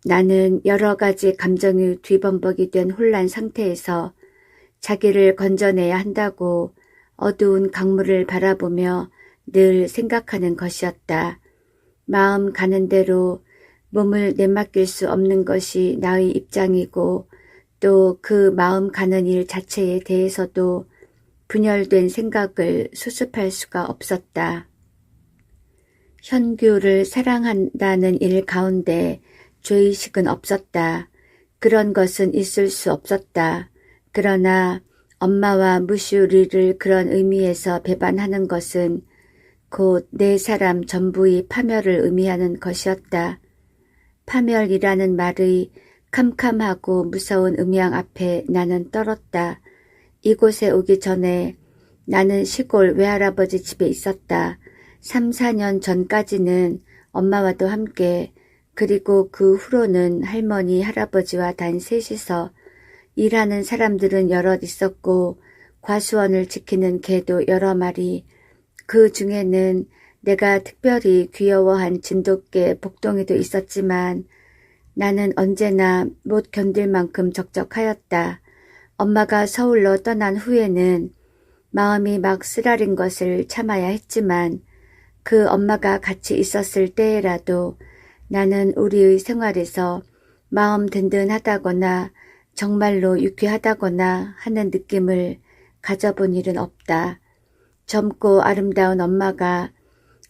나는 여러 가지 감정이 뒤범벅이 된 혼란 상태에서 자기를 건져내야 한다고 어두운 강물을 바라보며 늘 생각하는 것이었다. 마음 가는 대로 몸을 내맡길 수 없는 것이 나의 입장이고 또 그 마음 가는 일 자체에 대해서도 분열된 생각을 수습할 수가 없었다. 현규를 사랑한다는 일 가운데 죄의식은 없었다. 그런 것은 있을 수 없었다. 그러나 엄마와 무슈리를 그런 의미에서 배반하는 것은 곧 내 사람 전부의 파멸을 의미하는 것이었다. 파멸이라는 말의 캄캄하고 무서운 음향 앞에 나는 떨었다. 이곳에 오기 전에 나는 시골 외할아버지 집에 있었다. 3, 4년 전까지는 엄마와도 함께 그리고 그 후로는 할머니, 할아버지와 단 셋이서 일하는 사람들은 여럿 있었고 과수원을 지키는 개도 여러 마리, 그 중에는 내가 특별히 귀여워한 진돗개 복동이도 있었지만 나는 언제나 못 견딜 만큼 적적하였다. 엄마가 서울로 떠난 후에는 마음이 막 쓰라린 것을 참아야 했지만 그 엄마가 같이 있었을 때에라도 나는 우리의 생활에서 마음 든든하다거나 정말로 유쾌하다거나 하는 느낌을 가져본 일은 없다. 젊고 아름다운 엄마가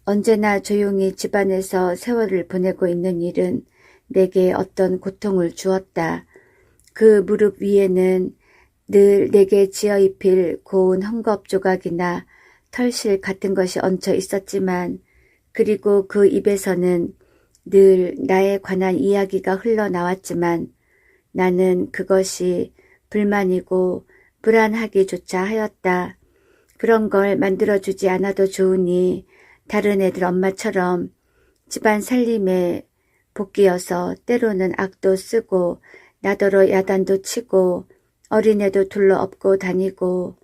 언제나 조용히 집안에서 세월을 보내고 있는 일은 내게 어떤 고통을 주었다. 그 무릎 위에는 늘 내게 지어 입힐 고운 헝겊 조각이나 털실 같은 것이 얹혀 있었지만 그리고 그 입에서는 늘 나에 관한 이야기가 흘러나왔지만 나는 그것이 불만이고 불안하기조차 하였다. 그런 걸 만들어주지 않아도 좋으니 다른 애들 엄마처럼 집안 살림에 복귀여서 때로는 악도 쓰고 나더러 야단도 치고 어린애도 둘러엎고 다니고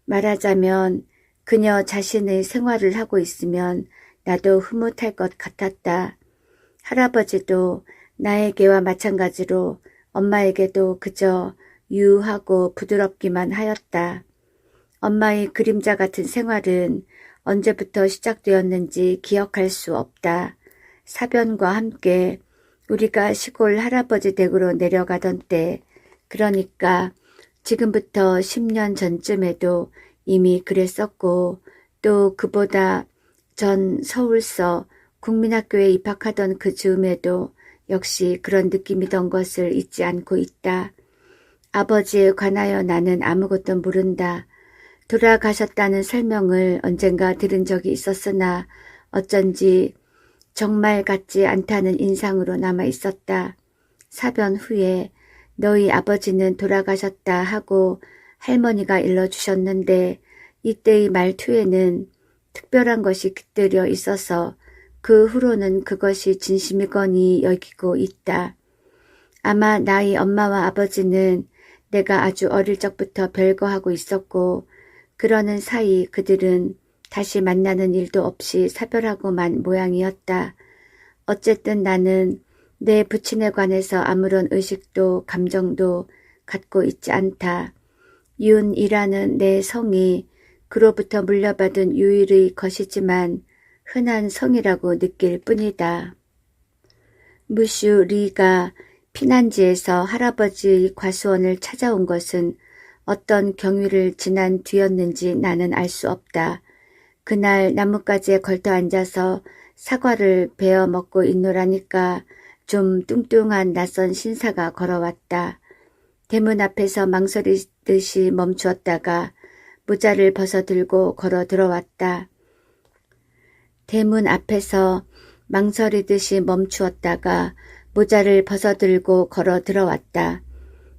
말하자면 그녀 자신의 생활을 하고 있으면 나도 흐뭇할 것 같았다. 할아버지도 나에게와 마찬가지로 엄마에게도 그저 유하고 부드럽기만 하였다. 엄마의 그림자 같은 생활은 언제부터 시작되었는지 기억할 수 없다. 사변과 함께 우리가 시골 할아버지 댁으로 내려가던 때, 그러니까 지금부터 10년 전쯤에도 이미 그랬었고 또 그보다 전 서울서 국민학교에 입학하던 그 즈음에도 역시 그런 느낌이던 것을 잊지 않고 있다. 아버지에 관하여 나는 아무것도 모른다. 돌아가셨다는 설명을 언젠가 들은 적이 있었으나 어쩐지 정말 같지 않다는 인상으로 남아 있었다. 사변 후에 너희 아버지는 돌아가셨다 하고 할머니가 일러주셨는데 이때의 말투에는 특별한 것이 깃들여 있어서 그 후로는 그것이 진심이거니 여기고 있다. 아마 나의 엄마와 아버지는 내가 아주 어릴 적부터 별거하고 있었고 그러는 사이 그들은 다시 만나는 일도 없이 사별하고만 모양이었다. 어쨌든 나는 내 부친에 관해서 아무런 의식도 감정도 갖고 있지 않다. 윤이라는 내 성이 그로부터 물려받은 유일의 것이지만 흔한 성이라고 느낄 뿐이다. 무슈 리가 피난지에서 할아버지의 과수원을 찾아온 것은 어떤 경위를 지난 뒤였는지 나는 알 수 없다. 그날 나뭇가지에 걸터 앉아서 사과를 베어 먹고 있노라니까 좀 뚱뚱한 낯선 신사가 걸어왔다. 대문 앞에서 망설이듯이 멈추었다가 모자를 벗어들고 걸어 들어왔다. 대문 앞에서 망설이듯이 멈추었다가 모자를 벗어들고 걸어 들어왔다.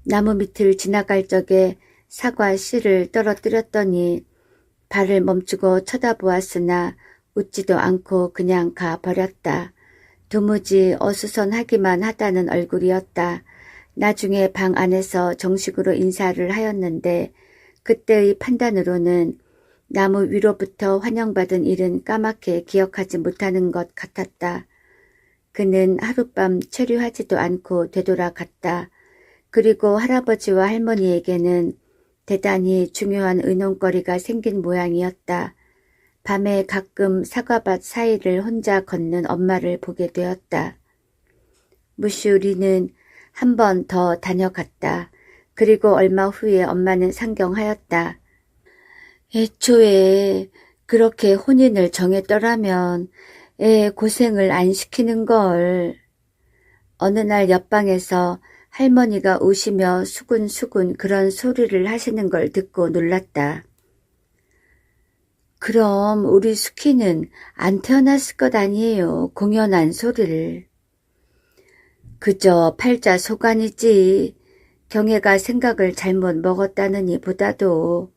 나무 밑을 지나갈 적에 사과 씨를 떨어뜨렸더니 발을 멈추고 쳐다보았으나 웃지도 않고 그냥 가버렸다. 도무지 어수선하기만 하다는 얼굴이었다. 나중에 방 안에서 정식으로 인사를 하였는데 그때의 판단으로는 나무 위로부터 환영받은 일은 까맣게 기억하지 못하는 것 같았다. 그는 하룻밤 체류하지도 않고 되돌아갔다. 그리고 할아버지와 할머니에게는 대단히 중요한 의논거리가 생긴 모양이었다. 밤에 가끔 사과밭 사이를 혼자 걷는 엄마를 보게 되었다. 무슈리는 한 번 더 다녀갔다. 그리고 얼마 후에 엄마는 상경하였다. 애초에 그렇게 혼인을 정했더라면 애 고생을 안 시키는 걸. 어느 날 옆방에서 할머니가 우시며 수군수군 그런 소리를 하시는 걸 듣고 놀랐다. 그럼 우리 수키는 안 태어났을 것 아니에요. 공연한 소리를. 그저 팔자 소관이지. 경애가 생각을 잘못 먹었다느니 보다도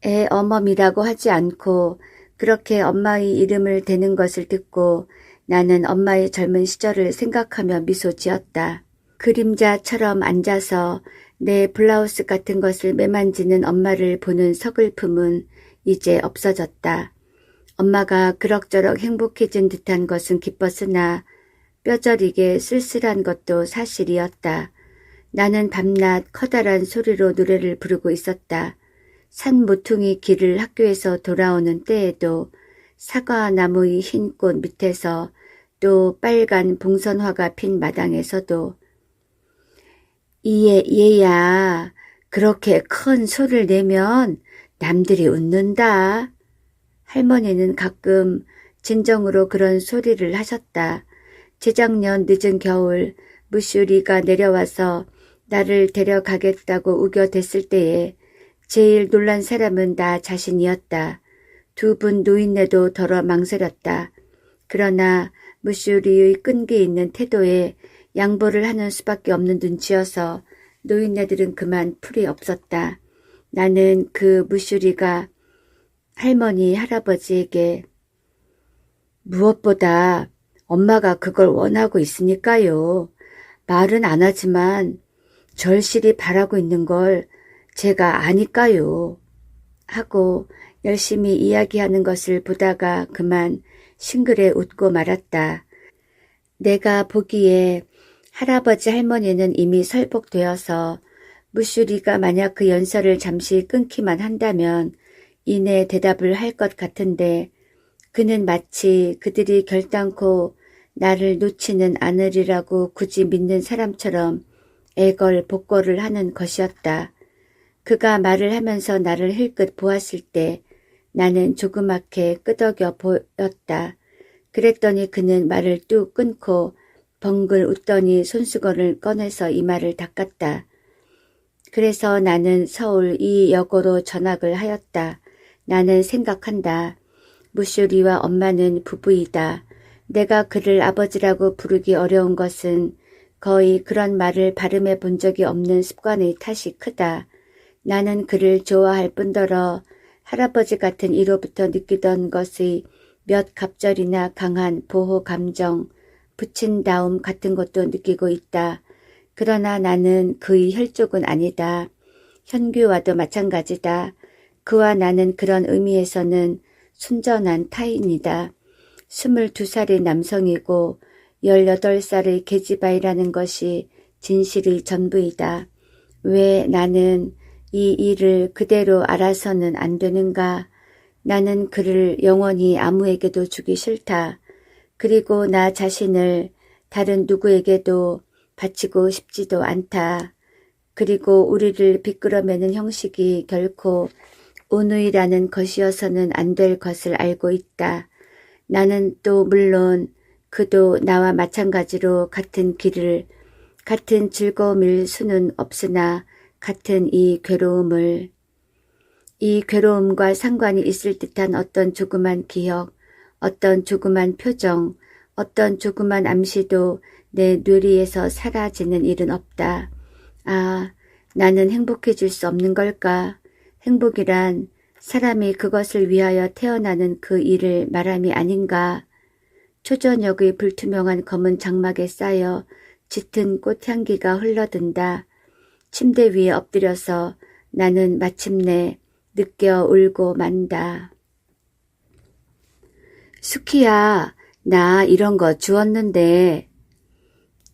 애 어멈이라고 하지 않고 그렇게 엄마의 이름을 대는 것을 듣고 나는 엄마의 젊은 시절을 생각하며 미소 지었다. 그림자처럼 앉아서 내 블라우스 같은 것을 매만지는 엄마를 보는 서글픔은 이제 없어졌다. 엄마가 그럭저럭 행복해진 듯한 것은 기뻤으나 뼈저리게 쓸쓸한 것도 사실이었다. 나는 밤낮 커다란 소리로 노래를 부르고 있었다. 산 모퉁이 길을 학교에서 돌아오는 때에도 사과나무의 흰 꽃 밑에서 또 빨간 봉선화가 핀 마당에서도 얘야 그렇게 큰 소리를 내면 남들이 웃는다. 할머니는 가끔 진정으로 그런 소리를 하셨다. 재작년 늦은 겨울 무슈리가 내려와서 나를 데려가겠다고 우겨댔을 때에 제일 놀란 사람은 나 자신이었다. 두 분 노인네도 덜어 망설였다. 그러나 무슈리의 끈기 있는 태도에 양보를 하는 수밖에 없는 눈치여서 노인네들은 그만 풀이 없었다. 나는 그 무슈리가 할머니, 할아버지에게 무엇보다 엄마가 그걸 원하고 있으니까요. 말은 안 하지만 절실히 바라고 있는 걸 제가 아니까요. 하고 열심히 이야기하는 것을 보다가 그만 싱글에 웃고 말았다. 내가 보기에 할아버지 할머니는 이미 설복되어서 무슈리가 만약 그 연설을 잠시 끊기만 한다면 이내 대답을 할 것 같은데 그는 마치 그들이 결단코 나를 놓지는 않으리라고 굳이 믿는 사람처럼 애걸복걸을 하는 것이었다. 그가 말을 하면서 나를 힐끗 보았을 때 나는 조그맣게 끄덕여 보였다. 그랬더니 그는 말을 뚝 끊고 벙글 웃더니 손수건을 꺼내서 이마를 닦았다. 그래서 나는 서울 이 여고로 전학을 하였다. 나는 생각한다. 무슈리와 엄마는 부부이다. 내가 그를 아버지라고 부르기 어려운 것은 거의 그런 말을 발음해 본 적이 없는 습관의 탓이 크다. 나는 그를 좋아할 뿐더러 할아버지 같은 이로부터 느끼던 것의 몇 갑절이나 강한 보호 감정, 부친다움 같은 것도 느끼고 있다. 그러나 나는 그의 혈족은 아니다. 현규와도 마찬가지다. 그와 나는 그런 의미에서는 순전한 타인이다. 22살의 남성이고 18살의 계집아이라는 것이 진실의 전부이다. 왜 나는 이 일을 그대로 알아서는 안 되는가? 나는 그를 영원히 아무에게도 주기 싫다. 그리고 나 자신을 다른 누구에게도 바치고 싶지도 않다. 그리고 우리를 비끄러매는 형식이 결코 온누이라는 것이어서는 안 될 것을 알고 있다. 나는 또 물론 그도 나와 마찬가지로 같은 길을, 같은 즐거움일 수는 없으나 같은 이 괴로움과 상관이 있을 듯한 어떤 조그만 기억, 어떤 조그만 표정, 어떤 조그만 암시도 내 뇌리에서 사라지는 일은 없다. 아, 나는 행복해질 수 없는 걸까? 행복이란 사람이 그것을 위하여 태어나는 그 일을 말함이 아닌가? 초저녁의 불투명한 검은 장막에 쌓여 짙은 꽃향기가 흘러든다. 침대 위에 엎드려서 나는 마침내 느껴 울고 만다. 수키야, 나 이런 거 주웠는데.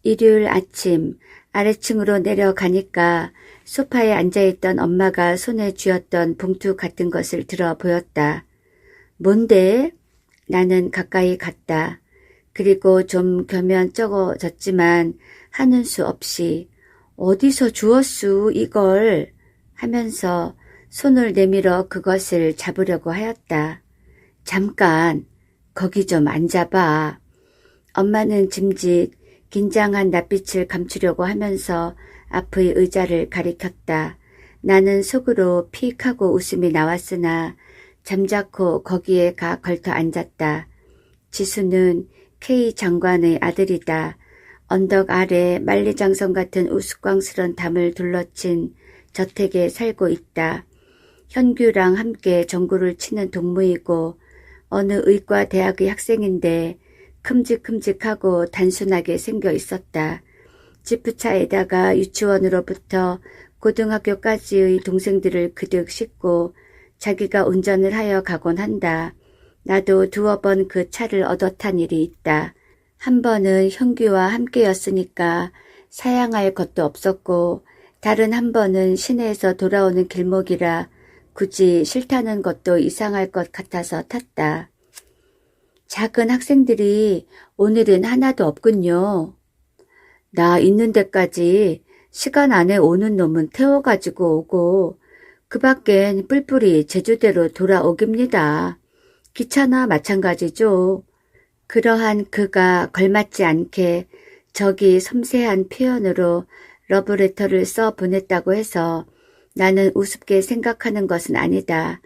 일요일 아침 아래층으로 내려가니까 소파에 앉아있던 엄마가 손에 쥐었던 봉투 같은 것을 들어 보였다. 뭔데? 나는 가까이 갔다. 그리고 좀 겸연쩍어졌지만 하는 수 없이 어디서 주웠수 이걸 하면서 손을 내밀어 그것을 잡으려고 하였다. 잠깐 거기 좀 앉아봐. 엄마는 짐짓 긴장한 낯빛을 감추려고 하면서 앞의 의자를 가리켰다. 나는 속으로 픽 하고 웃음이 나왔으나 잠자코 거기에 가 걸터 앉았다. 지수는 K 장관의 아들이다. 언덕 아래 만리장성 같은 우스꽝스런 담을 둘러친 저택에 살고 있다. 현규랑 함께 전구를 치는 동무이고 어느 의과 대학의 학생인데 큼직큼직하고 단순하게 생겨 있었다. 지프차에다가 유치원으로부터 고등학교까지의 동생들을 그득 싣고 자기가 운전을 하여 가곤 한다. 나도 두어 번 그 차를 얻어 탄 일이 있다. 한 번은 현규와 함께였으니까 사양할 것도 없었고 다른 한 번은 시내에서 돌아오는 길목이라 굳이 싫다는 것도 이상할 것 같아서 탔다. 작은 학생들이 오늘은 하나도 없군요. 나 있는 데까지 시간 안에 오는 놈은 태워가지고 오고 그 밖엔 뿔뿔이 제주대로 돌아오깁니다. 기차나 마찬가지죠. 그러한 그가 걸맞지 않게 저기 섬세한 표현으로 러브레터를 써 보냈다고 해서 나는 우습게 생각하는 것은 아니다.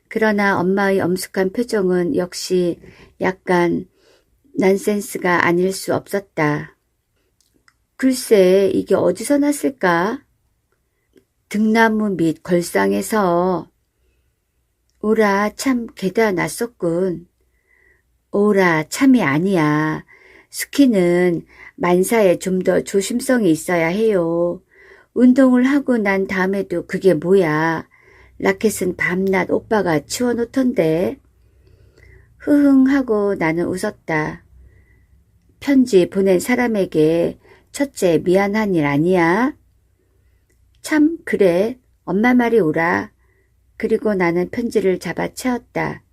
그러나 엄마의 엄숙한 표정은 역시 약간 난센스가 아닐 수 없었다. 글쎄 이게 어디서 났을까? 등나무 밑 걸상에서. 오라 참 게다 낯섰군. 오라 참이 아니야. 스키는 만사에 좀 더 조심성이 있어야 해요. 운동을 하고 난 다음에도 그게 뭐야. 라켓은 밤낮 오빠가 치워놓던데. 흐흥 하고 나는 웃었다. 편지 보낸 사람에게 첫째 미안한 일 아니야? 참 그래. 엄마 말이 오라. 그리고 나는 편지를 잡아 채웠다.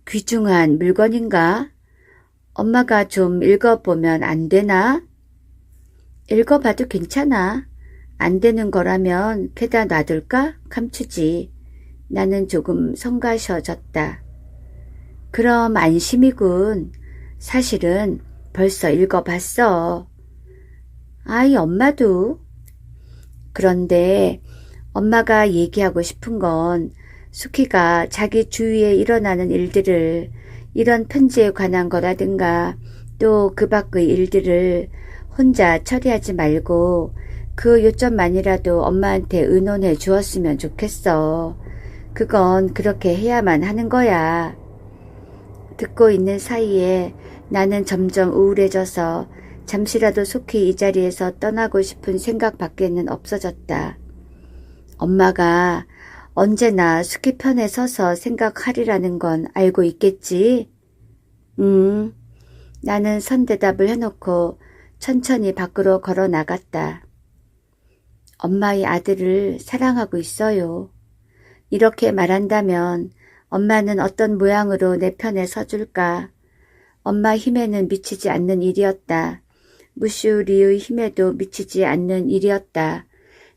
귀중한 물건인가? 엄마가 좀 읽어보면 안 되나? 읽어봐도 괜찮아. 안 되는 거라면 캐다 놔둘까? 감추지. 나는 조금 성가셔졌다. 그럼 안심이군. 사실은 벌써 읽어봤어. 아이 엄마도. 그런데 엄마가 얘기하고 싶은 건 수키가 자기 주위에 일어나는 일들을 이런 편지에 관한 거라든가 또 그 밖의 일들을 혼자 처리하지 말고 그 요점만이라도 엄마한테 의논해 주었으면 좋겠어. 그건 그렇게 해야만 하는 거야. 듣고 있는 사이에 나는 점점 우울해져서 잠시라도 속히 이 자리에서 떠나고 싶은 생각밖에는 없어졌다. 엄마가 언제나 수키 편에 서서 생각하리라는 건 알고 있겠지? 나는 선대답을 해놓고 천천히 밖으로 걸어 나갔다. 엄마의 아들을 사랑하고 있어요. 이렇게 말한다면 엄마는 어떤 모양으로 내 편에 서줄까? 엄마 힘에는 미치지 않는 일이었다. 무슈리의 힘에도 미치지 않는 일이었다.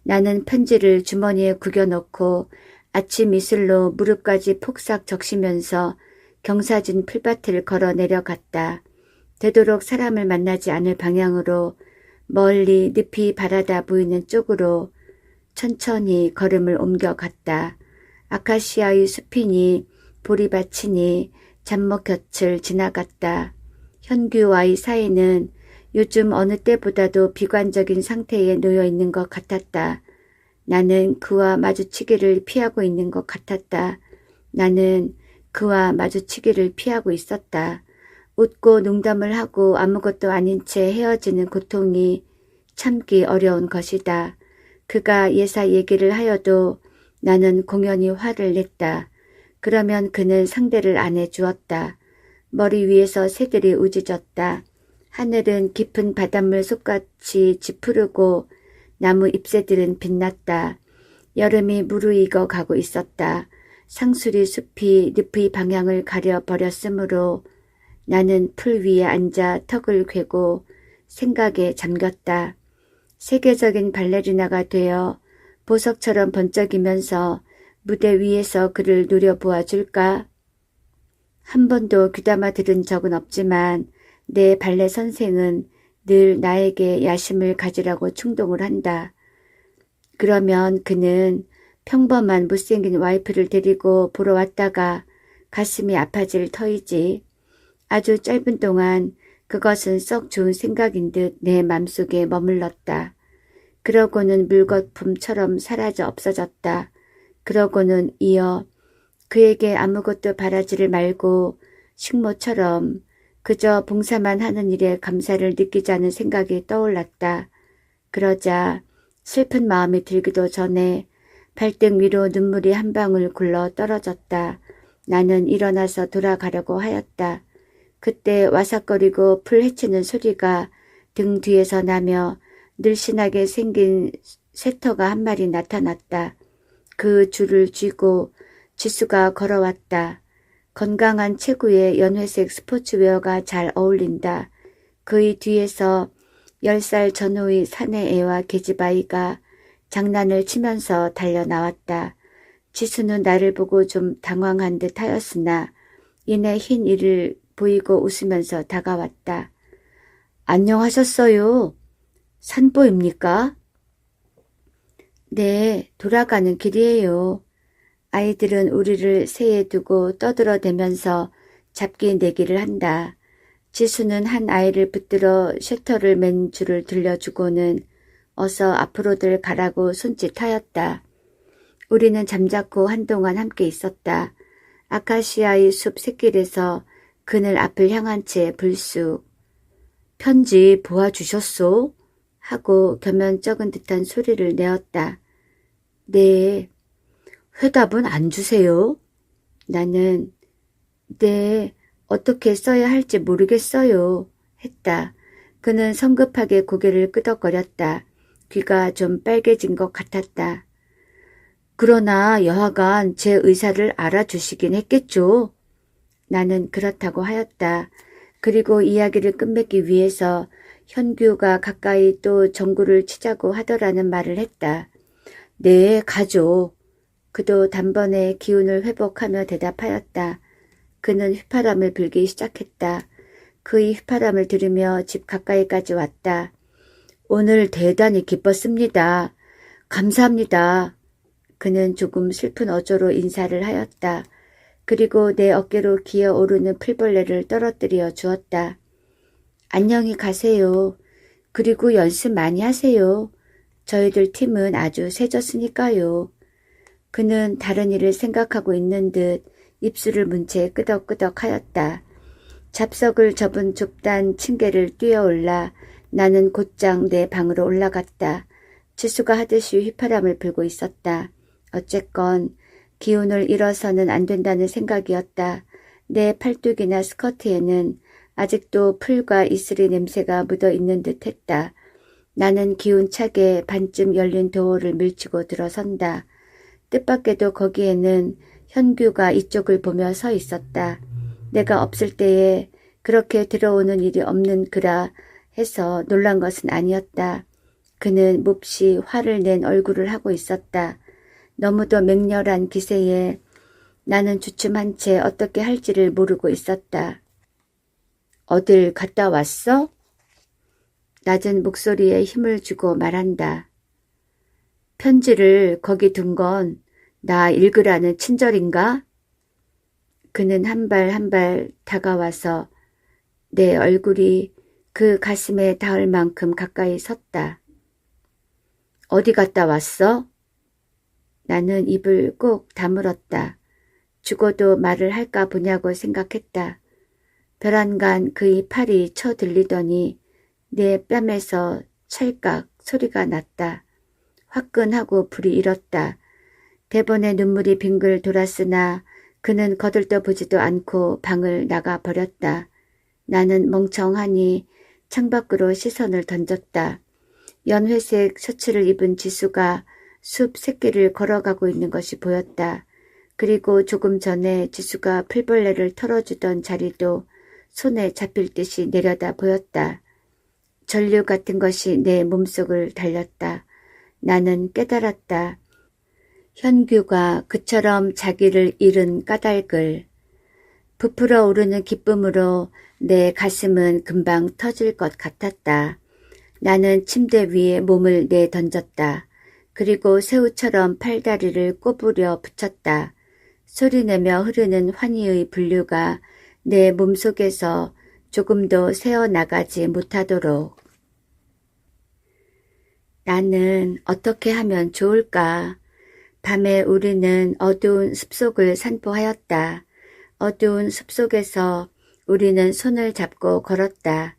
나는 편지를 주머니에 구겨놓고 아침 이슬로 무릎까지 폭삭 적시면서 경사진 풀밭을 걸어 내려갔다. 되도록 사람을 만나지 않을 방향으로 멀리 늪이 바라다 보이는 쪽으로 천천히 걸음을 옮겨갔다. 아카시아의 숲이니 보리밭이니 잡목 곁을 지나갔다. 현규와의 사이는 요즘 어느 때보다도 비관적인 상태에 놓여 있는 것 같았다. 나는 그와 마주치기를 피하고 있는 것 같았다. 나는 그와 마주치기를 피하고 있었다. 웃고 농담을 하고 아무것도 아닌 채 헤어지는 고통이 참기 어려운 것이다. 그가 예사 얘기를 하여도 나는 공연히 화를 냈다. 그러면 그는 상대를 안 해주었다. 머리 위에서 새들이 우짖었다. 하늘은 깊은 바닷물 속같이 짙푸르고 나무 잎새들은 빛났다. 여름이 무르익어 가고 있었다. 상수리 숲이 늪의 방향을 가려버렸으므로 나는 풀 위에 앉아 턱을 괴고 생각에 잠겼다. 세계적인 발레리나가 되어 보석처럼 번쩍이면서 무대 위에서 그를 노려보아줄까? 한 번도 귀담아 들은 적은 없지만 내 발레 선생은 늘 나에게 야심을 가지라고 충동을 한다. 그러면 그는 평범한 못생긴 와이프를 데리고 보러 왔다가 가슴이 아파질 터이지. 아주 짧은 동안 그것은 썩 좋은 생각인 듯 내 맘속에 머물렀다. 그러고는 물거품처럼 사라져 없어졌다. 그러고는 이어 그에게 아무것도 바라지를 말고 식모처럼 그저 봉사만 하는 일에 감사를 느끼자는 생각이 떠올랐다. 그러자 슬픈 마음이 들기도 전에 발등 위로 눈물이 한 방울 굴러 떨어졌다. 나는 일어나서 돌아가려고 하였다. 그때 와삭거리고 풀 헤치는 소리가 등 뒤에서 나며 늘씬하게 생긴 새터가 한 마리 나타났다. 그 줄을 쥐고 지수가 걸어왔다. 건강한 체구에 연회색 스포츠웨어가 잘 어울린다. 그의 뒤에서 10살 전후의 사내애와 계집아이가 장난을 치면서 달려나왔다. 지수는 나를 보고 좀 당황한 듯 하였으나 이내 흰 이를 보이고 웃으면서 다가왔다. 안녕하셨어요. 산보입니까? 네, 돌아가는 길이에요. 아이들은 우리를 새에 두고 떠들어대면서 잡기 내기를 한다. 지수는 한 아이를 붙들어 셔터를 맨 줄을 들려주고는 어서 앞으로들 가라고 손짓하였다. 우리는 잠자코 한동안 함께 있었다. 아카시아의 숲 샛길에서 그늘 앞을 향한 채 불쑥 편지 보아주셨소? 하고 겸연쩍은 듯한 소리를 내었다. 네. 회답은 안 주세요? 나는 네, 어떻게 써야 할지 모르겠어요. 했다. 그는 성급하게 고개를 끄덕거렸다. 귀가 좀 빨개진 것 같았다. 그러나 여하간 제 의사를 알아주시긴 했겠죠? 나는 그렇다고 하였다. 그리고 이야기를 끝맺기 위해서 현규가 가까이 또 전구를 치자고 하더라는 말을 했다. 네, 가죠. 그도 단번에 기운을 회복하며 대답하였다. 그는 휘파람을 불기 시작했다. 그의 휘파람을 들으며 집 가까이까지 왔다. 오늘 대단히 기뻤습니다. 감사합니다. 그는 조금 슬픈 어조로 인사를 하였다. 그리고 내 어깨로 기어오르는 풀벌레를 떨어뜨려 주었다. 안녕히 가세요. 그리고 연습 많이 하세요. 저희들 팀은 아주 세졌으니까요. 그는 다른 일을 생각하고 있는 듯 입술을 문 채 끄덕끄덕 하였다. 잡석을 접은 좁단 층계를 뛰어올라 나는 곧장 내 방으로 올라갔다. 지수가 하듯이 휘파람을 불고 있었다. 어쨌건 기운을 잃어서는 안 된다는 생각이었다. 내 팔뚝이나 스커트에는 아직도 풀과 이슬의 냄새가 묻어있는 듯 했다. 나는 기운차게 반쯤 열린 도어를 밀치고 들어선다. 뜻밖에도 거기에는 현규가 이쪽을 보며 서 있었다. 내가 없을 때에 그렇게 들어오는 일이 없는 그라 해서 놀란 것은 아니었다. 그는 몹시 화를 낸 얼굴을 하고 있었다. 너무도 맹렬한 기세에 나는 주춤한 채 어떻게 할지를 모르고 있었다. 어딜 갔다 왔어? 낮은 목소리에 힘을 주고 말한다. 편지를 거기 둔 건 나 읽으라는 친절인가? 그는 한 발 한 발 다가와서 내 얼굴이 그 가슴에 닿을 만큼 가까이 섰다. 어디 갔다 왔어? 나는 입을 꼭 다물었다. 죽어도 말을 할까 보냐고 생각했다. 벼랑간 그의 팔이 쳐들리더니 내 뺨에서 찰깍 소리가 났다. 화끈하고 불이 일었다. 대번에 눈물이 빙글 돌았으나 그는 거들떠보지도 않고 방을 나가버렸다. 나는 멍청하니 창밖으로 시선을 던졌다. 연회색 셔츠를 입은 지수가 숲 새끼를 걸어가고 있는 것이 보였다. 그리고 조금 전에 지수가 풀벌레를 털어주던 자리도 손에 잡힐 듯이 내려다 보였다. 전류 같은 것이 내 몸속을 달렸다. 나는 깨달았다. 현규가 그처럼 자기를 잃은 까닭을. 부풀어 오르는 기쁨으로 내 가슴은 금방 터질 것 같았다. 나는 침대 위에 몸을 내던졌다. 그리고 새우처럼 팔다리를 꼬부려 붙였다. 소리내며 흐르는 환희의 분류가 내 몸속에서 조금도 새어나가지 못하도록. 나는 어떻게 하면 좋을까? 밤에 우리는 어두운 숲속을 산보하였다. 어두운 숲속에서 우리는 손을 잡고 걸었다.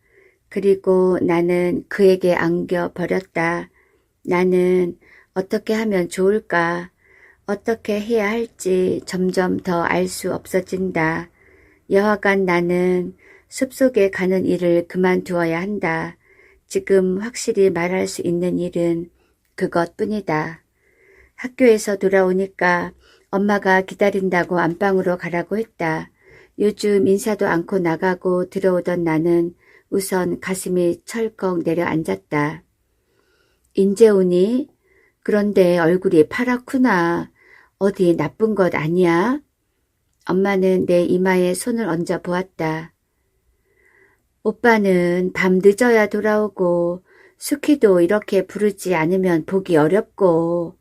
그리고 나는 그에게 안겨버렸다. 나는 어떻게 하면 좋을까? 어떻게 해야 할지 점점 더 알 수 없어진다. 여하간 나는 숲속에 가는 일을 그만두어야 한다. 지금 확실히 말할 수 있는 일은 그것뿐이다. 학교에서 돌아오니까 엄마가 기다린다고 안방으로 가라고 했다. 요즘 인사도 않고 나가고 들어오던 나는 우선 가슴이 철컥 내려앉았다. 인제 오니? 그런데 얼굴이 파랗구나. 어디 나쁜 것 아니야? 엄마는 내 이마에 손을 얹어 보았다. 오빠는 밤 늦어야 돌아오고 수키도 이렇게 부르지 않으면 보기 어렵고.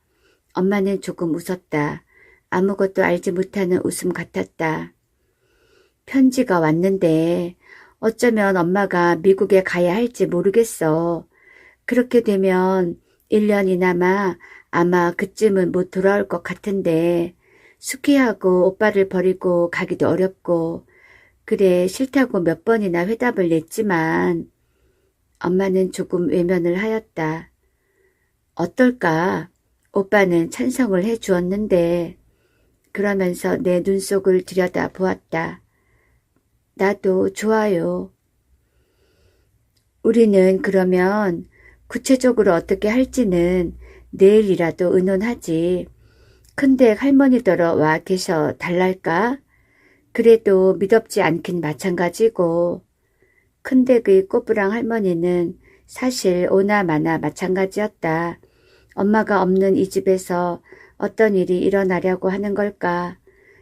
엄마는 조금 웃었다. 아무것도 알지 못하는 웃음 같았다. 편지가 왔는데 어쩌면 엄마가 미국에 가야 할지 모르겠어. 그렇게 되면 1년이나마 아마 그쯤은 못 돌아올 것 같은데 수키하고 오빠를 버리고 가기도 어렵고 그래 싫다고 몇 번이나 회답을 냈지만 엄마는 조금 외면을 하였다. 어떨까? 오빠는 찬성을 해 주었는데 그러면서 내 눈속을 들여다 보았다. 나도 좋아요. 우리는 그러면 구체적으로 어떻게 할지는 내일이라도 의논하지. 큰데 할머니더러 와 계셔 달랄까? 그래도 미덥지 않긴 마찬가지고. 큰댁의 꼬부랑 할머니는 사실 오나마나 마찬가지였다. 엄마가 없는 이 집에서 어떤 일이 일어나려고 하는 걸까?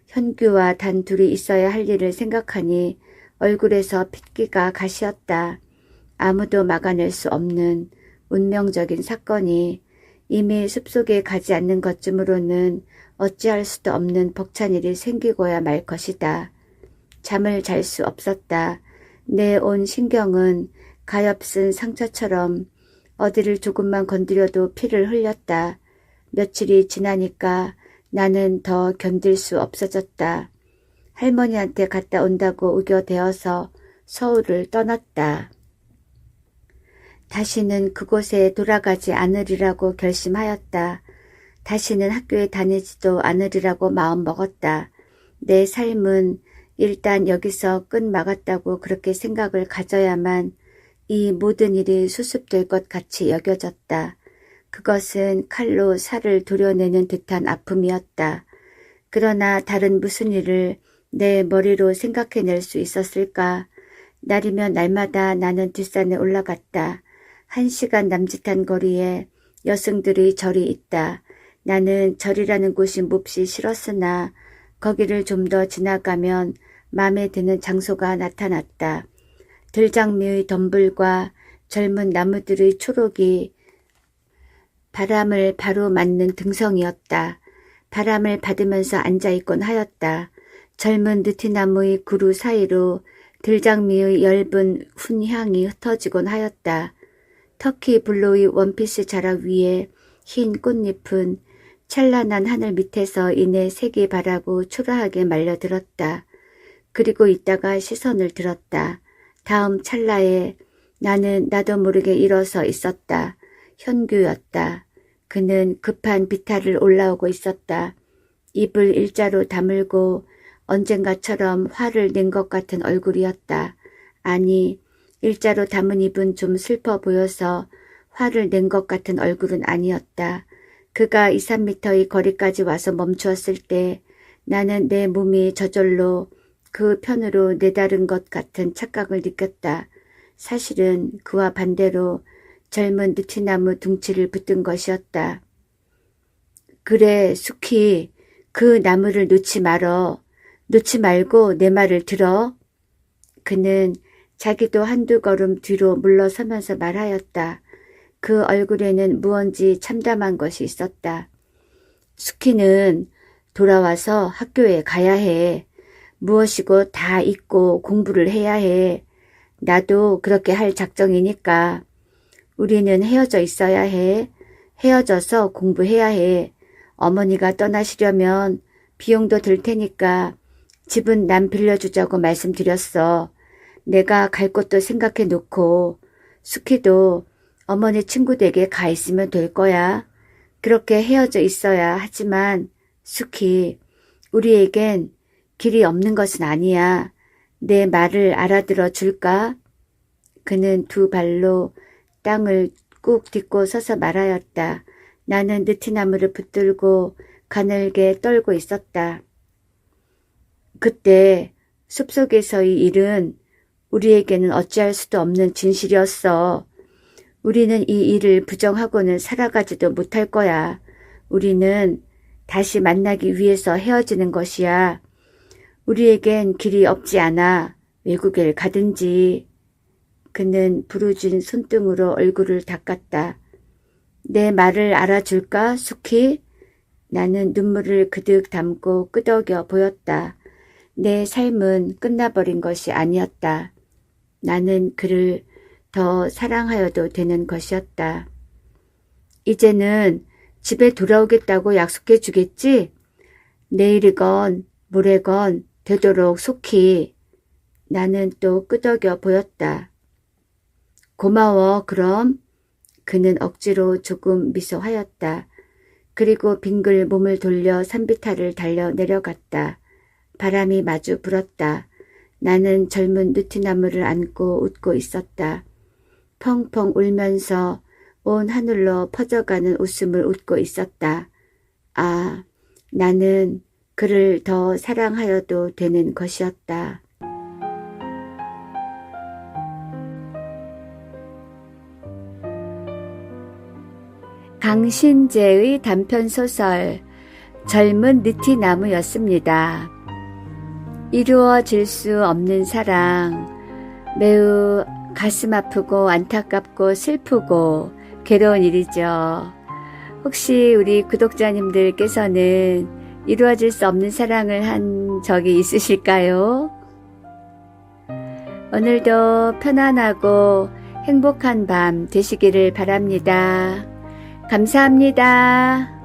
현규와 단 둘이 있어야 할 일을 생각하니 얼굴에서 핏기가 가시었다. 아무도 막아낼 수 없는 운명적인 사건이 이미 숲속에 가지 않는 것쯤으로는 어찌할 수도 없는 벅찬 일이 생기고야 말 것이다. 잠을 잘 수 없었다. 내 온 신경은 가엾은 상처처럼 어디를 조금만 건드려도 피를 흘렸다. 며칠이 지나니까 나는 더 견딜 수 없어졌다. 할머니한테 갔다 온다고 우겨대어서 서울을 떠났다. 다시는 그곳에 돌아가지 않으리라고 결심하였다. 다시는 학교에 다니지도 않으리라고 마음먹었다. 내 삶은 일단 여기서 끝막았다고 그렇게 생각을 가져야만 이 모든 일이 수습될 것 같이 여겨졌다. 그것은 칼로 살을 도려내는 듯한 아픔이었다. 그러나 다른 무슨 일을 내 머리로 생각해낼 수 있었을까? 날이면 날마다 나는 뒷산에 올라갔다. 1시간 남짓한 거리에 여승들의 절이 있다. 나는 절이라는 곳이 몹시 싫었으나 거기를 좀 더 지나가면 마음에 드는 장소가 나타났다. 들장미의 덤불과 젊은 나무들의 초록이 바람을 바로 맞는 등성이었다. 바람을 받으면서 앉아있곤 하였다. 젊은 느티나무의 구루 사이로 들장미의 엷은 훈향이 흩어지곤 하였다. 터키 블루의 원피스 자락 위에 흰 꽃잎은 찬란한 하늘 밑에서 이내 색이 바라고 초라하게 말려들었다. 그리고 있다가 시선을 들었다. 다음 찰나에 나는 나도 모르게 일어서 있었다. 현규였다. 그는 급한 비탈을 올라오고 있었다. 입을 일자로 다물고 언젠가처럼 화를 낸 것 같은 얼굴이었다. 아니, 일자로 담은 입은 좀 슬퍼 보여서 화를 낸 것 같은 얼굴은 아니었다. 그가 2, 3미터의 거리까지 와서 멈추었을 때 나는 내 몸이 저절로 그 편으로 내다른 것 같은 착각을 느꼈다. 사실은 그와 반대로 젊은 느티나무 둥치를 붙든 것이었다. 그래, 수키, 그 나무를 놓지 말어. 놓지 말고 내 말을 들어. 그는 자기도 한두 걸음 뒤로 물러서면서 말하였다. 그 얼굴에는 무언지 참담한 것이 있었다. 수키는 돌아와서 학교에 가야 해. 무엇이고 다 잊고 공부를 해야 해. 나도 그렇게 할 작정이니까. 우리는 헤어져 있어야 해. 헤어져서 공부해야 해. 어머니가 떠나시려면 비용도 들 테니까 집은 남 빌려주자고 말씀드렸어. 내가 갈 곳도 생각해 놓고 수키도 어머니 친구 댁에 가 있으면 될 거야. 그렇게 헤어져 있어야 하지만 수키, 우리에겐 길이 없는 것은 아니야. 내 말을 알아들어 줄까? 그는 두 발로 땅을 꾹 딛고 서서 말하였다. 나는 느티나무를 붙들고 가늘게 떨고 있었다. 그때 숲속에서의 일은 우리에게는 어찌할 수도 없는 진실이었어. 우리는 이 일을 부정하고는 살아가지도 못할 거야. 우리는 다시 만나기 위해서 헤어지는 것이야. 우리에겐 길이 없지 않아. 외국에 가든지. 그는 부르진 손등으로 얼굴을 닦았다. 내 말을 알아줄까, 수키? 나는 눈물을 그득 담고 끄덕여 보였다. 내 삶은 끝나버린 것이 아니었다. 나는 그를 더 사랑하여도 되는 것이었다. 이제는 집에 돌아오겠다고 약속해 주겠지? 내일이건 모레건 되도록 속히. 나는 또 끄덕여 보였다. 고마워, 그럼. 그는 억지로 조금 미소하였다. 그리고 빙글 몸을 돌려 산비탈을 달려 내려갔다. 바람이 마주 불었다. 나는 젊은 느티나무를 안고 웃고 있었다. 펑펑 울면서 온 하늘로 퍼져가는 웃음을 웃고 있었다. 아, 나는 그를 더 사랑하여도 되는 것이었다. 강신재의 단편소설 젊은 느티나무였습니다. 이루어질 수 없는 사랑, 매우 가슴 아프고 안타깝고 슬프고 괴로운 일이죠. 혹시 우리 구독자님들께서는 이루어질 수 없는 사랑을 한 적이 있으실까요? 오늘도 편안하고 행복한 밤 되시기를 바랍니다. 감사합니다.